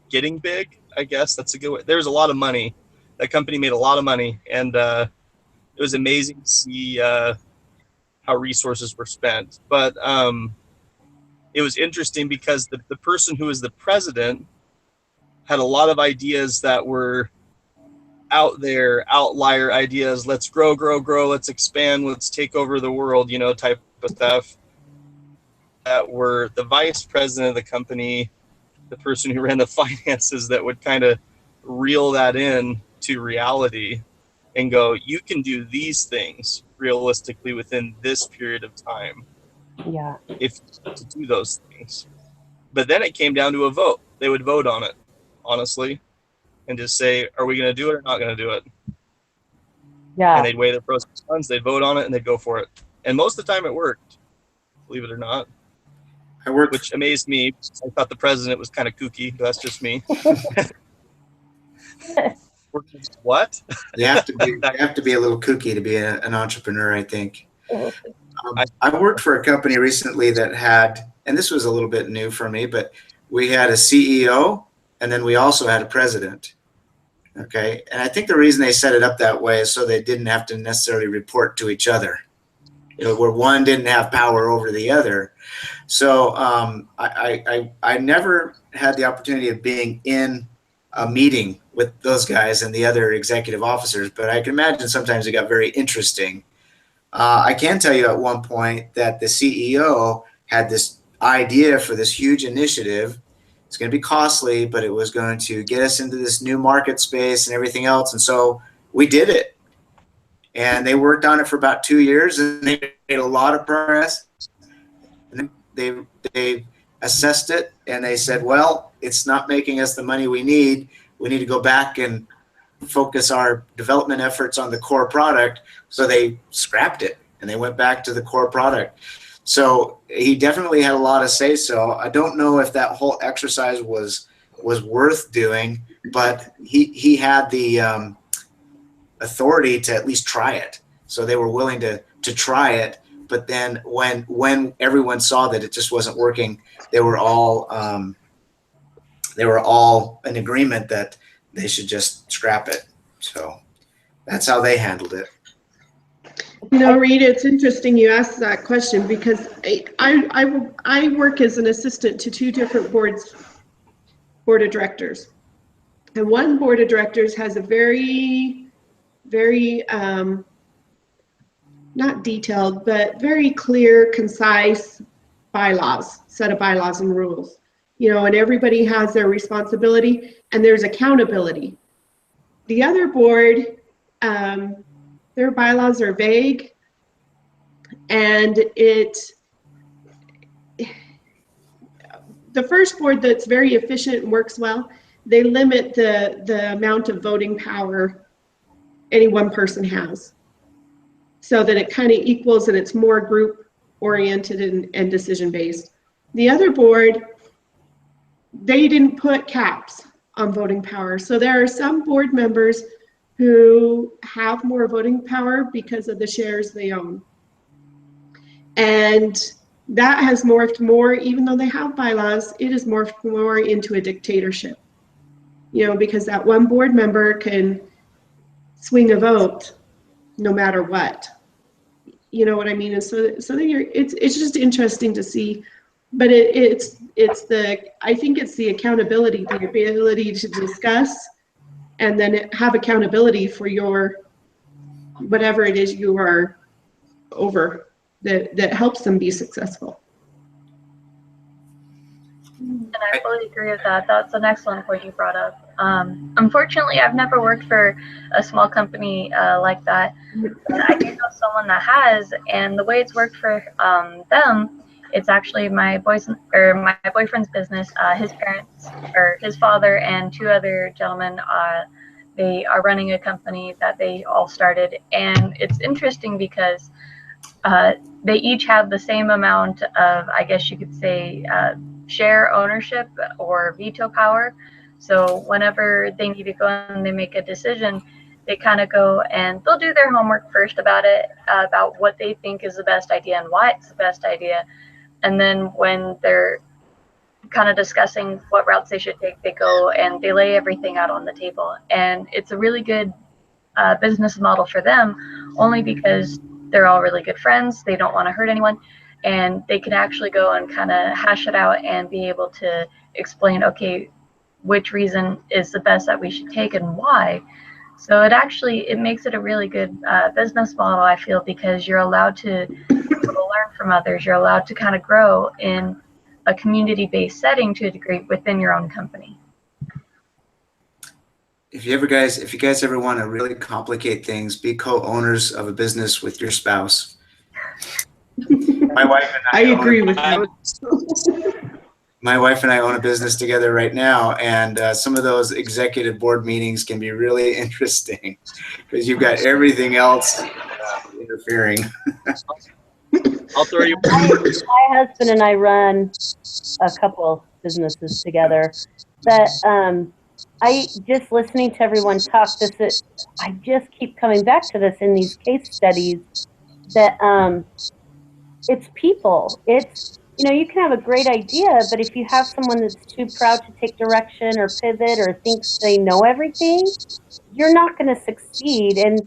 getting big, I guess that's a good way. There was a lot of money. That company made a lot of money, and it was amazing to see how resources were spent. But it was interesting because the person who was the president had a lot of ideas that were out there, outlier ideas. Let's grow, let's expand, let's take over the world, type of stuff. That were the vice president of the company, the person who ran the finances, that would kind of reel that in to reality and go, you can do these things realistically within this period of time. Yeah. If to do those things. But then it came down to a vote. They would vote on it, honestly, and just say, are we going to do it or not going to do it? Yeah. And they'd weigh the pros and cons, they'd vote on it, and they'd go for it. And most of the time it worked, believe it or not. Which amazed me. I thought the president was kind of kooky, but that's just me. What? You have to be a little kooky to be an entrepreneur, I think. I worked for a company recently that had, and this was a little bit new for me, but we had a CEO and then we also had a president. Okay. And I think the reason they set it up that way is so they didn't have to necessarily report to each other, where one didn't have power over the other. So I never had the opportunity of being in a meeting with those guys and the other executive officers, but I can imagine sometimes it got very interesting. I can tell you at one point that the CEO had this idea for this huge initiative. It's going to be costly, but it was going to get us into this new market space and everything else. And so we did it. And they worked on it for about 2 years, and they made a lot of progress. And then they assessed it, and they said, well, it's not making us the money we need. We need to go back and focus our development efforts on the core product. So they scrapped it, and they went back to the core product. So he definitely had a lot of say so. I don't know if that whole exercise was worth doing, but he had the authority to at least try it. So they were willing to try it. But then when everyone saw that it just wasn't working, they were all in agreement that they should just scrap it. So that's how they handled it. Rita, it's interesting you asked that question because I work as an assistant to two different board of directors. And one board of directors has a very, very, not detailed, but very clear, concise set of bylaws and rules. And everybody has their responsibility and there's accountability. The other board, their bylaws are vague, and the first board that's very efficient and works well, they limit the amount of voting power any one person has, so that it kind of equals and it's more group oriented and decision based. The other board, they didn't put caps on voting power. So there are some board members who have more voting power because of the shares they own. And that has morphed more, even though they have bylaws, it has morphed more into a dictatorship. Because that one board member can swing a vote no matter what. You know what I mean? And so it's just interesting to see. But I think it's the accountability, the ability to discuss and then have accountability for your, whatever it is you are over, that helps them be successful. And I fully agree with that. That's an excellent point you brought up. Unfortunately, I've never worked for a small company like that. But I do know someone that has, and the way it's worked for them It's actually my boyfriend's business. His parents, or his father, and two other gentlemen, they are running a company that they all started, and it's interesting because they each have the same amount of, I guess you could say, share ownership or veto power. So whenever they need to go and they make a decision, they kind of go and they'll do their homework first about it, about what they think is the best idea and why it's the best idea. And then when they're kind of discussing what routes they should take, they go and they lay everything out on the table. And it's a really good business model for them, only because they're all really good friends. They don't want to hurt anyone, and they can actually go and kind of hash it out and be able to explain, okay, which reason is the best that we should take and why. So it makes it a really good business model, I feel, because you're allowed to learn from others. You're allowed to kind of grow in a community-based setting to a degree within your own company. If you guys ever want to really complicate things, be co-owners of a business with your spouse. My wife and I agree with you. My wife and I own a business together right now, and some of those executive board meetings can be really interesting because you've got everything else interfering. I'll throw you. My husband and I run a couple businesses together, but I just listening to everyone talk. I just keep coming back to this in these case studies that it's people. It's, you can have a great idea, but if you have someone that's too proud to take direction or pivot or thinks they know everything, you're not going to succeed. And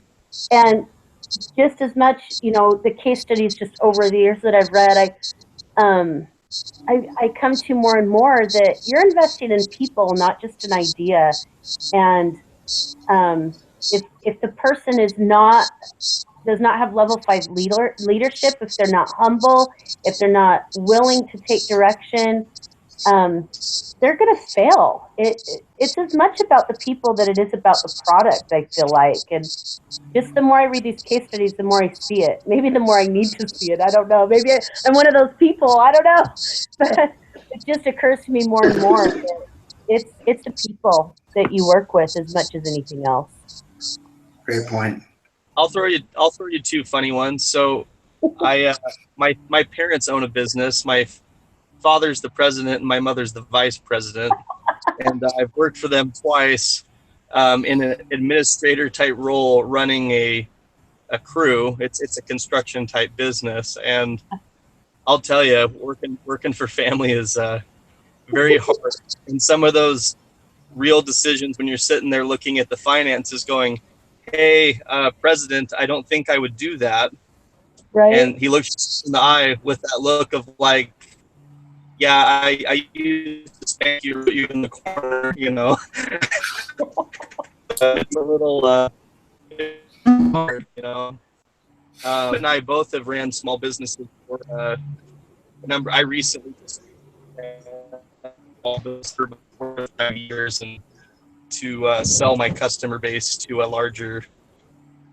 just as much, the case studies just over the years that I've read, I come to more and more that you're investing in people, not just an idea. And if the person does not have level 5 leadership, if they're not humble, if they're not willing to take direction, they're going to fail. It's as much about the people that it is about the product, I feel like. And just the more I read these case studies, the more I see it. Maybe the more I need to see it. I don't know. Maybe I'm one of those people. I don't know. But it just occurs to me more and more that it's the people that you work with as much as anything else. Great point. I'll throw you two funny ones. So my parents own a business. My father's the president and my mother's the vice president. And I've worked for them twice in an administrator type role running a crew. It's a construction type business. And I'll tell you, working for family is very hard. And some of those real decisions when you're sitting there looking at the finances going, hey, President, I don't think I would do that. Right. And he looks in the eye with that look of like, yeah, I used to spank you in the corner, It's a little, and I both have ran small businesses for a number. I recently just ran small business for 4 or 5 years and to sell my customer base to a larger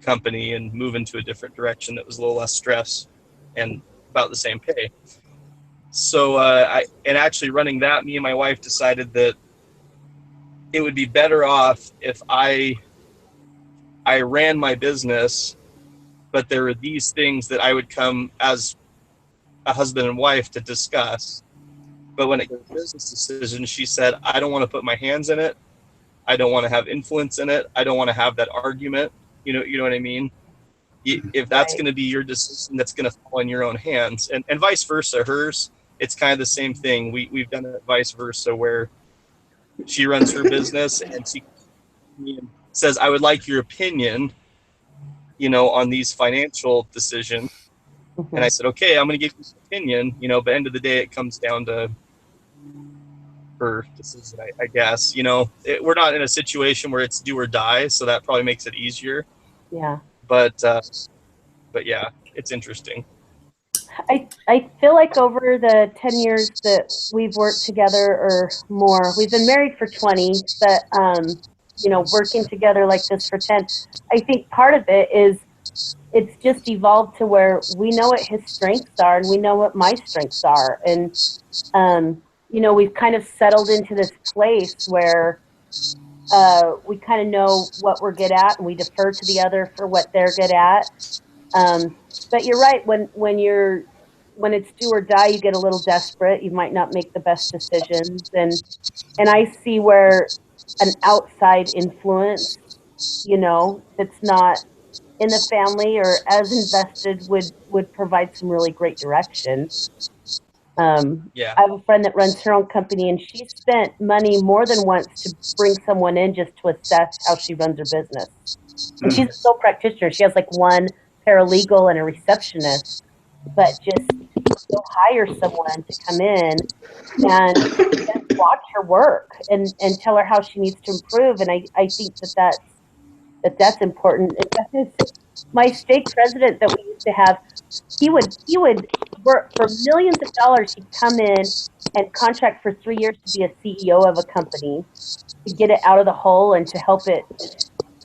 company and move into a different direction that was a little less stress and about the same pay. So actually running that, me and my wife decided that it would be better off if I ran my business, but there were these things that I would come as a husband and wife to discuss. But when it comes to business decisions, she said, I don't want to put my hands in it. I don't want to have influence in it. I don't want to have that argument. You know what I mean? If that's going to be your decision, that's going to fall in your own hands, and vice versa. Hers, it's kind of the same thing. We've done it vice versa, where she runs her business and she says, I would like your opinion, on these financial decisions. Mm-hmm. And I said, okay, I'm going to give you an opinion, but end of the day, it comes down to her decision, I guess. We're not in a situation where it's do or die, so that probably makes it easier. Yeah. But yeah, it's interesting. I feel like over the 10 years that we've worked together or more, we've been married for 20, but, working together like this for 10, I think part of it is it's just evolved to where we know what his strengths are and we know what my strengths are. And, you know, we've kind of settled into this place where we kind of know what we're good at and we defer to the other for what they're good at. But you're right, when it's do or die, you get a little desperate. You might not make the best decisions. And I see where an outside influence, you know, that's not in the family or as invested would provide some really great direction. Yeah. I have a friend that runs her own company, and she spent money more than once to bring someone in just to assess how she runs her business. And she's a sole practitioner. She has like one paralegal and a receptionist, but just go hire someone to come in and watch her work and tell her how she needs to improve. And I think that's important. My stake president that we used to have, he would work for millions of dollars. He'd come in and contract for 3 years to be a CEO of a company, to get it out of the hole and to help it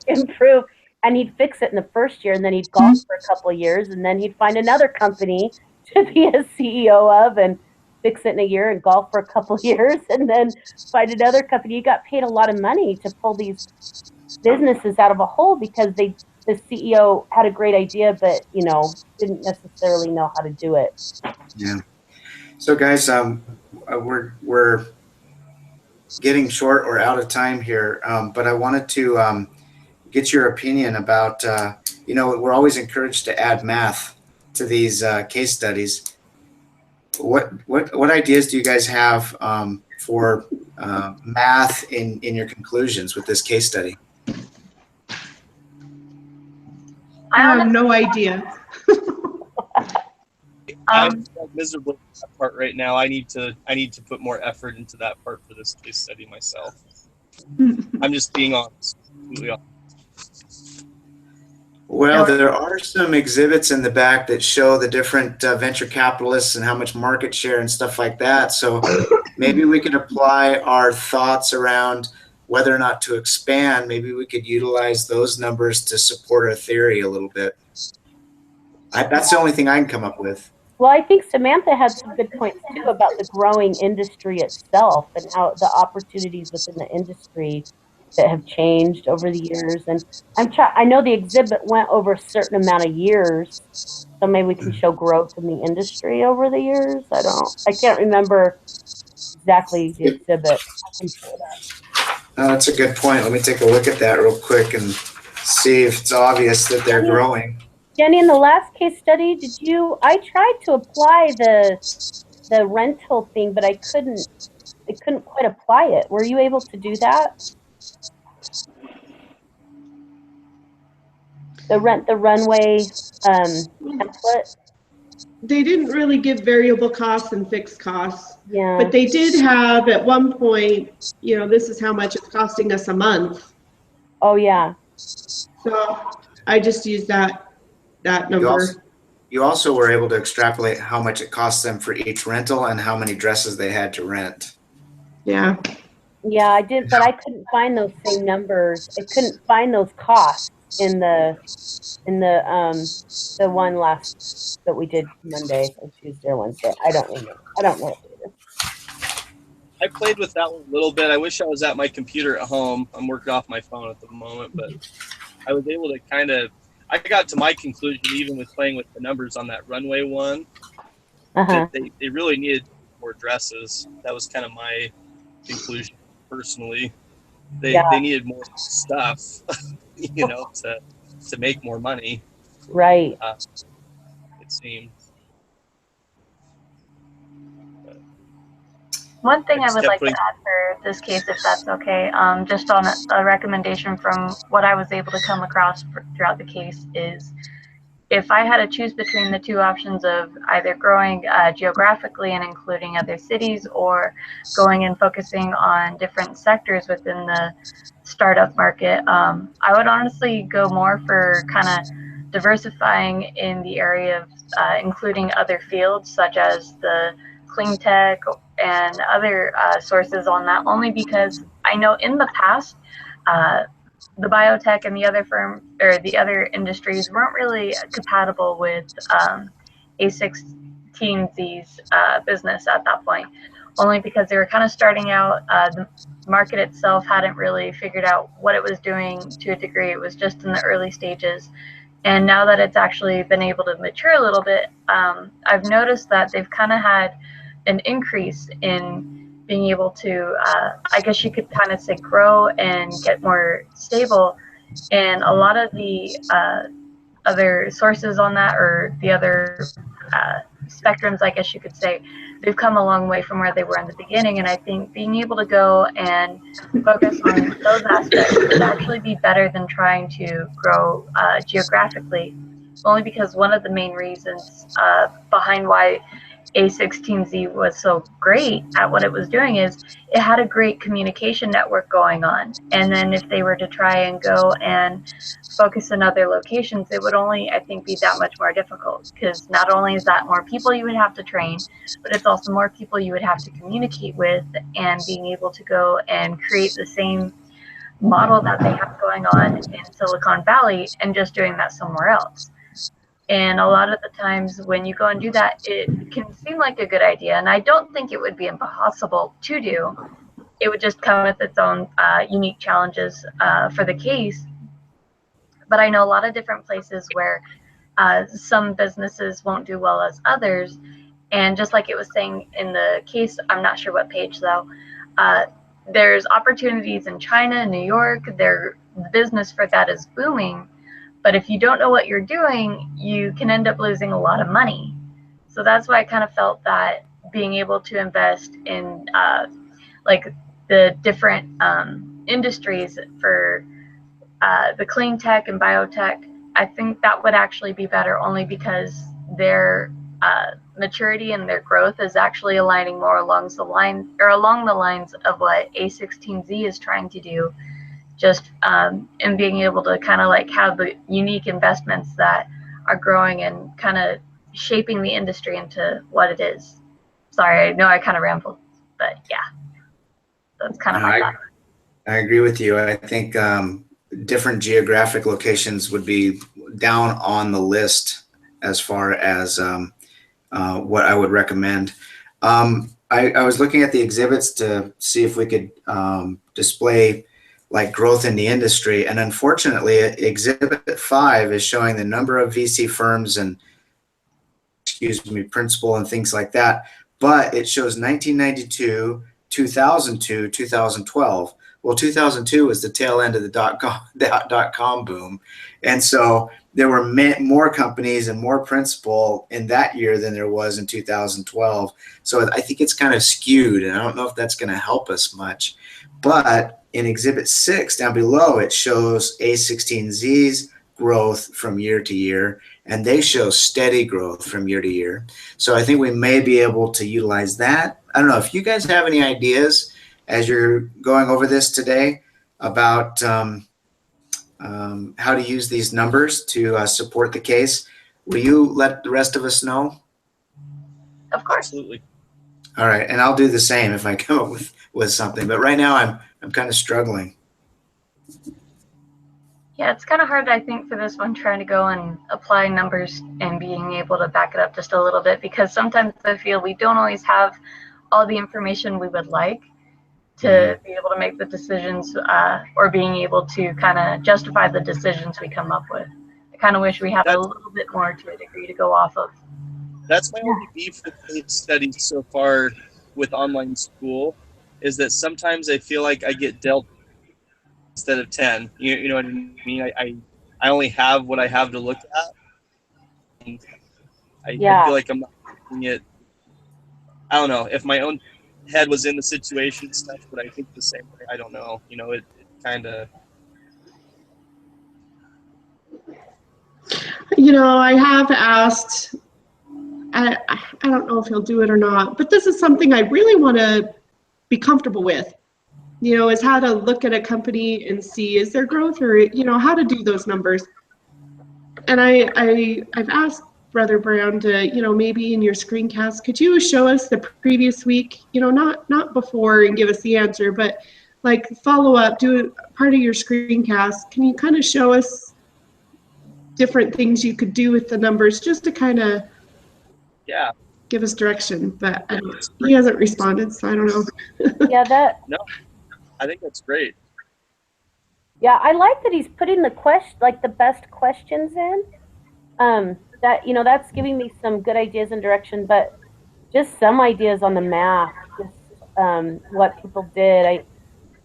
improve. And he'd fix it in the first year, and then he'd golf for a couple of years, and then he'd find another company to be a CEO of and fix it in a year and golf for a couple of years, and then find another company. He got paid a lot of money to pull these businesses out of a hole because the CEO had a great idea, but you know, didn't necessarily know how to do it. Yeah. So guys, we're getting short or out of time here, but I wanted to get your opinion about, you know, we're always encouraged to add math to these case studies. What ideas do you guys have for math in your conclusions with this case study? I have no idea. I'm miserable with that part right now. I need to put more effort into that part for this case study myself. I'm just being honest, completely honest. Well, there are some exhibits in the back that show the different venture capitalists and how much market share and stuff like that. So maybe we could apply our thoughts around whether or not to expand. Maybe we could utilize those numbers to support our theory a little bit. That's the only thing I can come up with. Well, I think Samantha had some good points too about the growing industry itself and how the opportunities within the industry that have changed over the years. And I know the exhibit went over a certain amount of years, so maybe we can show growth in the industry over the years. I can't remember exactly the exhibit. That's a good point. Let me take a look at that real quick and see if it's obvious that they're growing. Jenny, in the last case study, I tried to apply the rental thing, but I couldn't quite apply it. Were you able to do that? The runway template? They didn't really give variable costs and fixed costs. Yeah. But they did have at one point, you know, this is how much it's costing us a month. Oh yeah. So I just used that number. You also were able to extrapolate how much it cost them for each rental and how many dresses they had to rent. Yeah. Yeah, I did, but I couldn't find those same numbers. I couldn't find those costs in the one last that we did Monday or Tuesday or Wednesday. I don't remember. I don't know what it is. I played with that one a little bit. I wish I was at my computer at home. I'm working off my phone at the moment, but I was able to I got to my conclusion even with playing with the numbers on that runway one. That they really needed more dresses. That was kind of my conclusion personally. They needed more stuff, you know, to make more money. Right. It seemed. One thing I would like to add for this case, if that's okay, just on a recommendation from what I was able to come across throughout the case is, if I had to choose between the two options of either growing geographically and including other cities, or going and focusing on different sectors within the startup market, I would honestly go more for kind of diversifying in the area of including other fields such as the clean tech and other sources on that, only because I know in the past the biotech and the other firm or the other industries weren't really compatible with A16Z's business at that point, only because they were kind of starting out. The market itself hadn't really figured out what it was doing to a degree. It was just in the early stages. And now that it's actually been able to mature a little bit, I've noticed that they've kind of had an increase in being able to, I guess you could kind of say, grow and get more stable. And a lot of the other sources on that, or the other spectrums, I guess you could say, they've come a long way from where they were in the beginning. And I think being able to go and focus on those aspects would actually be better than trying to grow geographically, only because one of the main reasons behind why A16Z was so great at what it was doing is it had a great communication network going on. And then if they were to try and go and focus in other locations, it would only, I think, be that much more difficult, because not only is that more people you would have to train, but it's also more people you would have to communicate with, and being able to go and create the same model that they have going on in Silicon Valley and just doing that somewhere else. And a lot of the times when you go and do that, it can seem like a good idea. And I don't think it would be impossible to do. It would just come with its own unique challenges for the case. But I know a lot of different places where some businesses won't do well as others. And just like it was saying in the case, I'm not sure what page though, there's opportunities in China and New York. The business for that is booming. But if you don't know what you're doing, you can end up losing a lot of money. So that's why I kind of felt that being able to invest in like the different industries for the clean tech and biotech, I think that would actually be better, only because their maturity and their growth is actually aligning more along the lines of what A16Z is trying to do. Just and being able to kind of like have the unique investments that are growing and kind of shaping the industry into what it is. Sorry, I know I kind of rambled, but yeah, that's kind of my thought. I agree with you. I think different geographic locations would be down on the list as far as what I would recommend. I was looking at the exhibits to see if we could display like growth in the industry. And unfortunately, Exhibit 5 is showing the number of VC firms and, principal and things like that. But it shows 1992, 2002, 2012. Well, 2002 was the tail end of the dot-com boom. And so there were more companies and more principal in that year than there was in 2012. So I think it's kind of skewed, and I don't know if that's going to help us much. But in Exhibit 6 down below, it shows A16Z's growth from year to year, and they show steady growth from year to year. So I think we may be able to utilize that. I don't know if you guys have any ideas as you're going over this today about how to use these numbers to support the case. Will you let the rest of us know? Of course. Absolutely. All right, and I'll do the same if I come up with something. But right now I'm kind of struggling. Yeah, it's kind of hard, I think, for this one, trying to go and apply numbers and being able to back it up just a little bit, because sometimes I feel we don't always have all the information we would like to be able to make the decisions or being able to kind of justify the decisions we come up with. I kind of wish we had a little bit more to a degree to go off of. That's my only beef with case studies so far with online school, is that sometimes I feel like I get dealt instead of 10. You know what I mean? I only have what I have to look at. And I feel like I'm not looking at, I don't know, if my own head was in the situation stuff, but I think the same way. I don't know. You know, it kind of. You know, I have asked, I don't know if he'll do it or not, but this is something I really want to be comfortable with, you know, is how to look at a company and see, is there growth, or, you know, how to do those numbers. And I've asked Brother Brown to, you know, maybe in your screencast, could you show us the previous week, you know, not before and give us the answer, but like follow up, do part of your screencast. Can you kind of show us different things you could do with the numbers just to kind of Yeah. give us direction? But he hasn't responded, so I don't know. Yeah, No, I think that's great. yeah, I like that he's putting the best questions in. That, that's giving me some good ideas and direction, but just some ideas on the math, just what people did.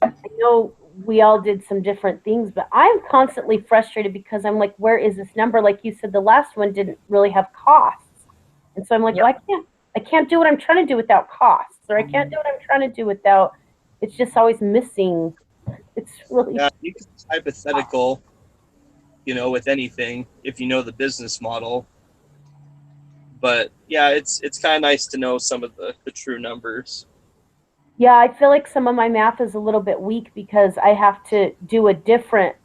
I know we all did some different things, but I'm constantly frustrated because I'm like, where is this number? Like you said, the last one didn't really have costs. And so I'm like, well, I can't do what I'm trying to do without costs, or I can't do what I'm trying to do without, it's just always missing. It's really, Yeah, you can be hypothetical, with anything if you know the business model. But yeah, it's kind of nice to know some of the true numbers. yeah, I feel like some of my math is a little bit weak because I have to go a different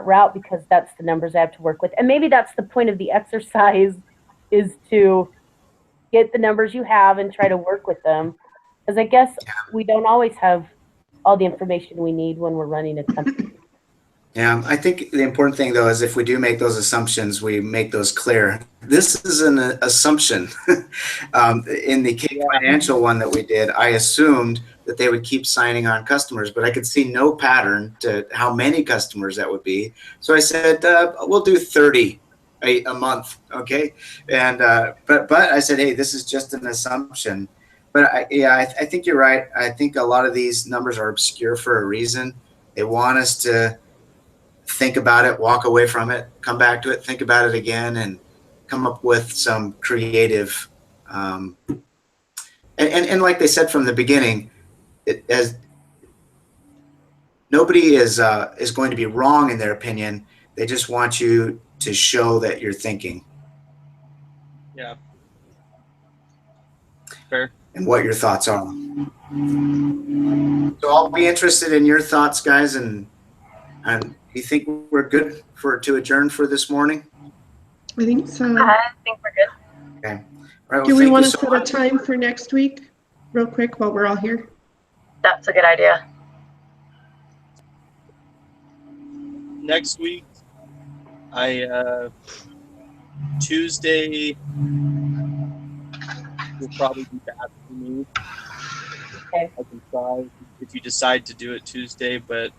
route because that's the numbers I have to work with. And maybe that's the point of the exercise, is to get the numbers you have and try to work with them. Because I guess we don't always have all the information we need when we're running a company. Yeah, I think the important thing though is if we do make those assumptions, we make those clear. This is an assumption. In the K Financial one that we did, I assumed that they would keep signing on customers, but I could see no pattern to how many customers that would be. So I said, we'll do 30 a month, okay? And but I said, hey, this is just an assumption. But I think you're right. I think a lot of these numbers are obscure for a reason. They want us to think about it, walk away from it, come back to it, think about it again, and come up with some creative. And like they said from the beginning, nobody is going to be wrong in their opinion. They just want you to show that you're thinking. Yeah. Fair. And what your thoughts are. So I'll be interested in your thoughts, guys, and you think we're good to adjourn for this morning? I think so. I think we're good. Okay. All right. Well, Do we want to so set a time for next week, real quick, while we're all here? That's a good idea. Next week, Tuesday will probably be bad for me. Okay. I can try if you decide to do it Tuesday, but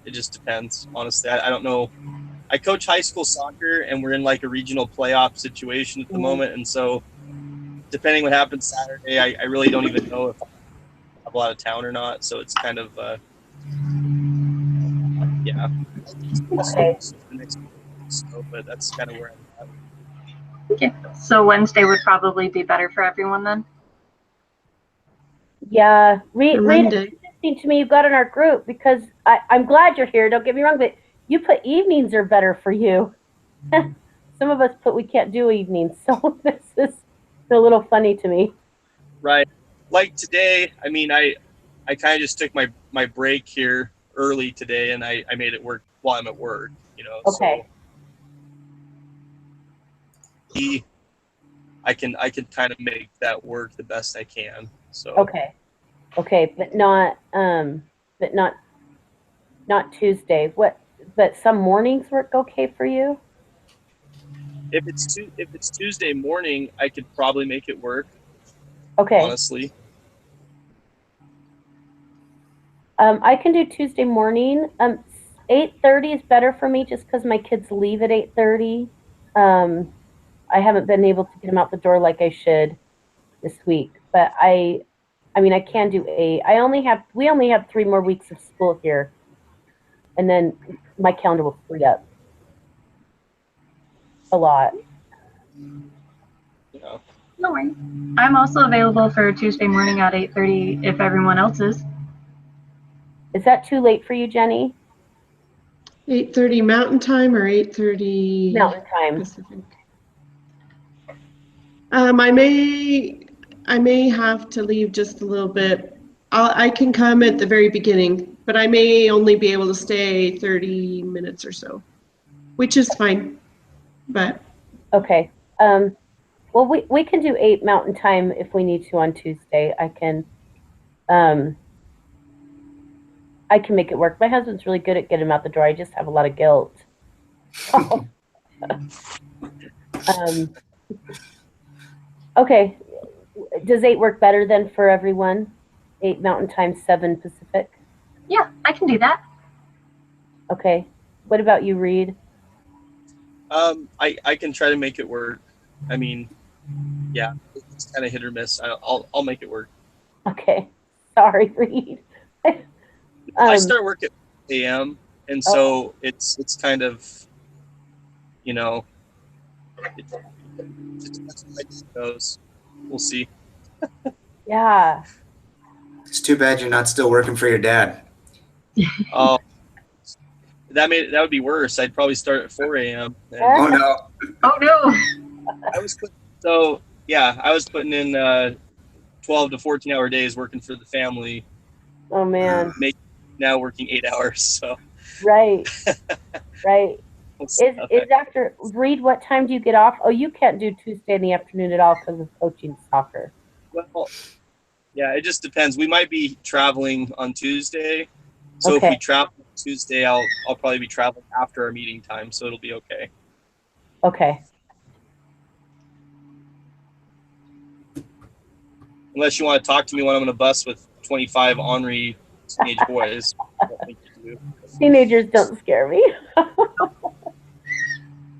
it just depends. Honestly, I don't know. I coach high school soccer, and we're in like a regional playoff situation at the moment, and so depending what happens Saturday, I really don't even know if I have a lot of town or not. So it's kind of yeah. Okay. So, but that's kind of where I'm at. Okay. So Wednesday would probably be better for everyone then? Yeah, Reed, Monday. it's interesting to me you got in our group because I'm glad you're here. Don't get me wrong, but you put evenings are better for you. Some of us put we can't do evenings, so this is a little funny to me. Right, like today. I mean, I kind of just took my break here early today, and I made it work while I'm at work. Okay. So I can kind of make that work the best I can. So Okay, but not Tuesday. But some mornings work okay for you? if it's Tuesday morning, I could probably make it work. Okay. Honestly. I can do Tuesday morning. 8:30 is better for me just because my kids leave at 8:30. I haven't been able to get them out the door like I should this week, but I mean, I can do 8. We only have 3 more weeks of school here, and then my calendar will free up a lot. Yeah. No worries. I'm also available for Tuesday morning at 8:30 if everyone else is. Is that too late for you, Jenny? 8:30 Mountain Time or 8:30 Mountain Time. Pacific? I may have to leave just a little bit. I can come at the very beginning, but I may only be able to stay 30 minutes or so, which is fine. But Okay. Well, we can do 8 Mountain Time if we need to on Tuesday. I can. I can make it work. My husband's really good at getting him out the door. I just have a lot of guilt. Okay. Does 8 work better then for everyone? 8 Mountain Time, 7 Pacific? Yeah, I can do that. Okay. What about you, Reed? I can try to make it work. I mean, yeah, it's kind of hit or miss. I'll make it work. Okay. Sorry, Reed. I start work at 8 a.m. and so it's kind of, you know, it depends on how it goes. We'll see. Yeah. It's too bad you're not still working for your dad. Oh, that would be worse. I'd probably start at 4 a.m. Oh no. Oh no. I was putting in 12 to 14-hour days working for the family. Oh man. Now working 8 hours. So Right. Right. we'll see Is after Reed, what time do you get off? Oh, you can't do Tuesday in the afternoon at all because of coaching soccer. Well, yeah, it just depends. We might be traveling on Tuesday. So if Okay. we travel on Tuesday, I'll probably be traveling after our meeting time, so it'll be okay. Okay. Unless you want to talk to me when I'm on a bus with 25 ornery teenage boys. I don't think you do. Teenagers don't scare me. I'm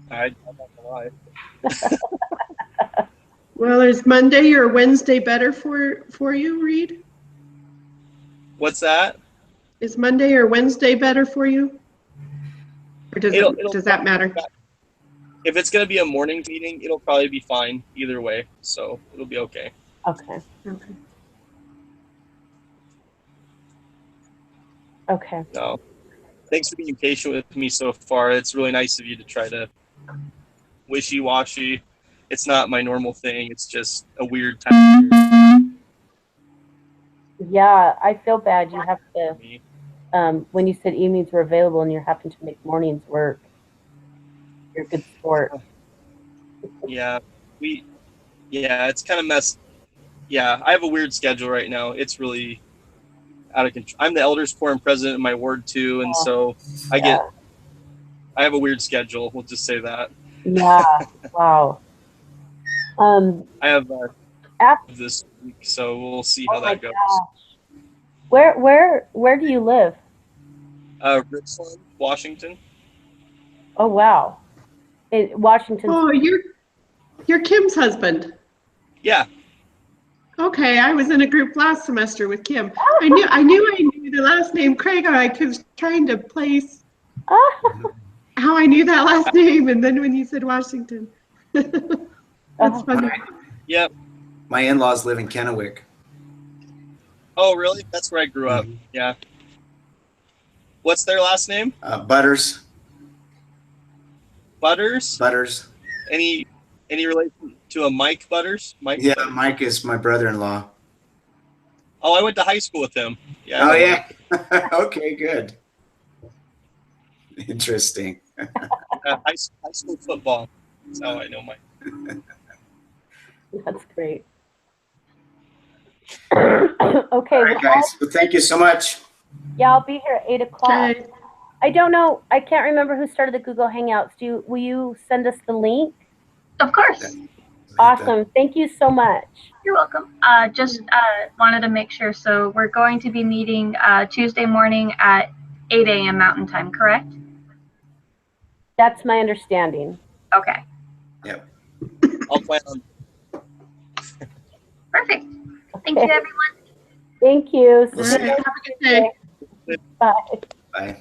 not gonna lie. Well, is Monday or Wednesday better for you, Reed? What's that? Is Monday or Wednesday better for you? Or It'll does that matter? If it's going to be a morning meeting, it'll probably be fine either way. So it'll be okay. Okay. Okay. Okay. No. Thanks for being patient with me so far. It's really nice of you to try to wishy-washy. It's not my normal thing. It's just a weird time of year Yeah, I feel bad. You have for to. me. When you said evenings were available and you're having to make mornings work, you're a good sport. Yeah, it's kind of messed. Yeah, I have a weird schedule right now. It's really out of control. I'm the elders quorum president in my ward too, and so I have a weird schedule. We'll just say that. Yeah. Wow. I have After, this week, so we'll see oh how my that goes. gosh. Where do you live? Richland, Washington. Oh wow. In Washington. Oh, you're Kim's husband. Yeah. Okay, I was in a group last semester with Kim. I knew the last name Craig. I was trying to place how I knew that last name, and then when you said Washington, that's funny. Yep. My in-laws live in Kennewick. Oh, really? That's where I grew up. Yeah. What's their last name? Butters. Butters? Butters. Any relation to a Mike Butters? Mike? Yeah, Butters. Mike is my brother-in-law. Oh, I went to high school with him. Yeah. Oh yeah. Okay, good. Interesting. High school football. That's how I know Mike. That's great. Okay. All right, guys. Well, thank you so much. Yeah, I'll be here at 8 o'clock. Okay. I don't know. I can't remember who started the Google Hangouts. Will you send us the link? Of course. Awesome. Thank you so much. You're welcome. Just wanted to make sure. So we're going to be meeting Tuesday morning at 8 a.m. Mountain Time, correct? That's my understanding. Okay. Yep. I'll plan on. Perfect. Thank you, everyone. Thank you. We'll All right, have a good day. Bye. Bye.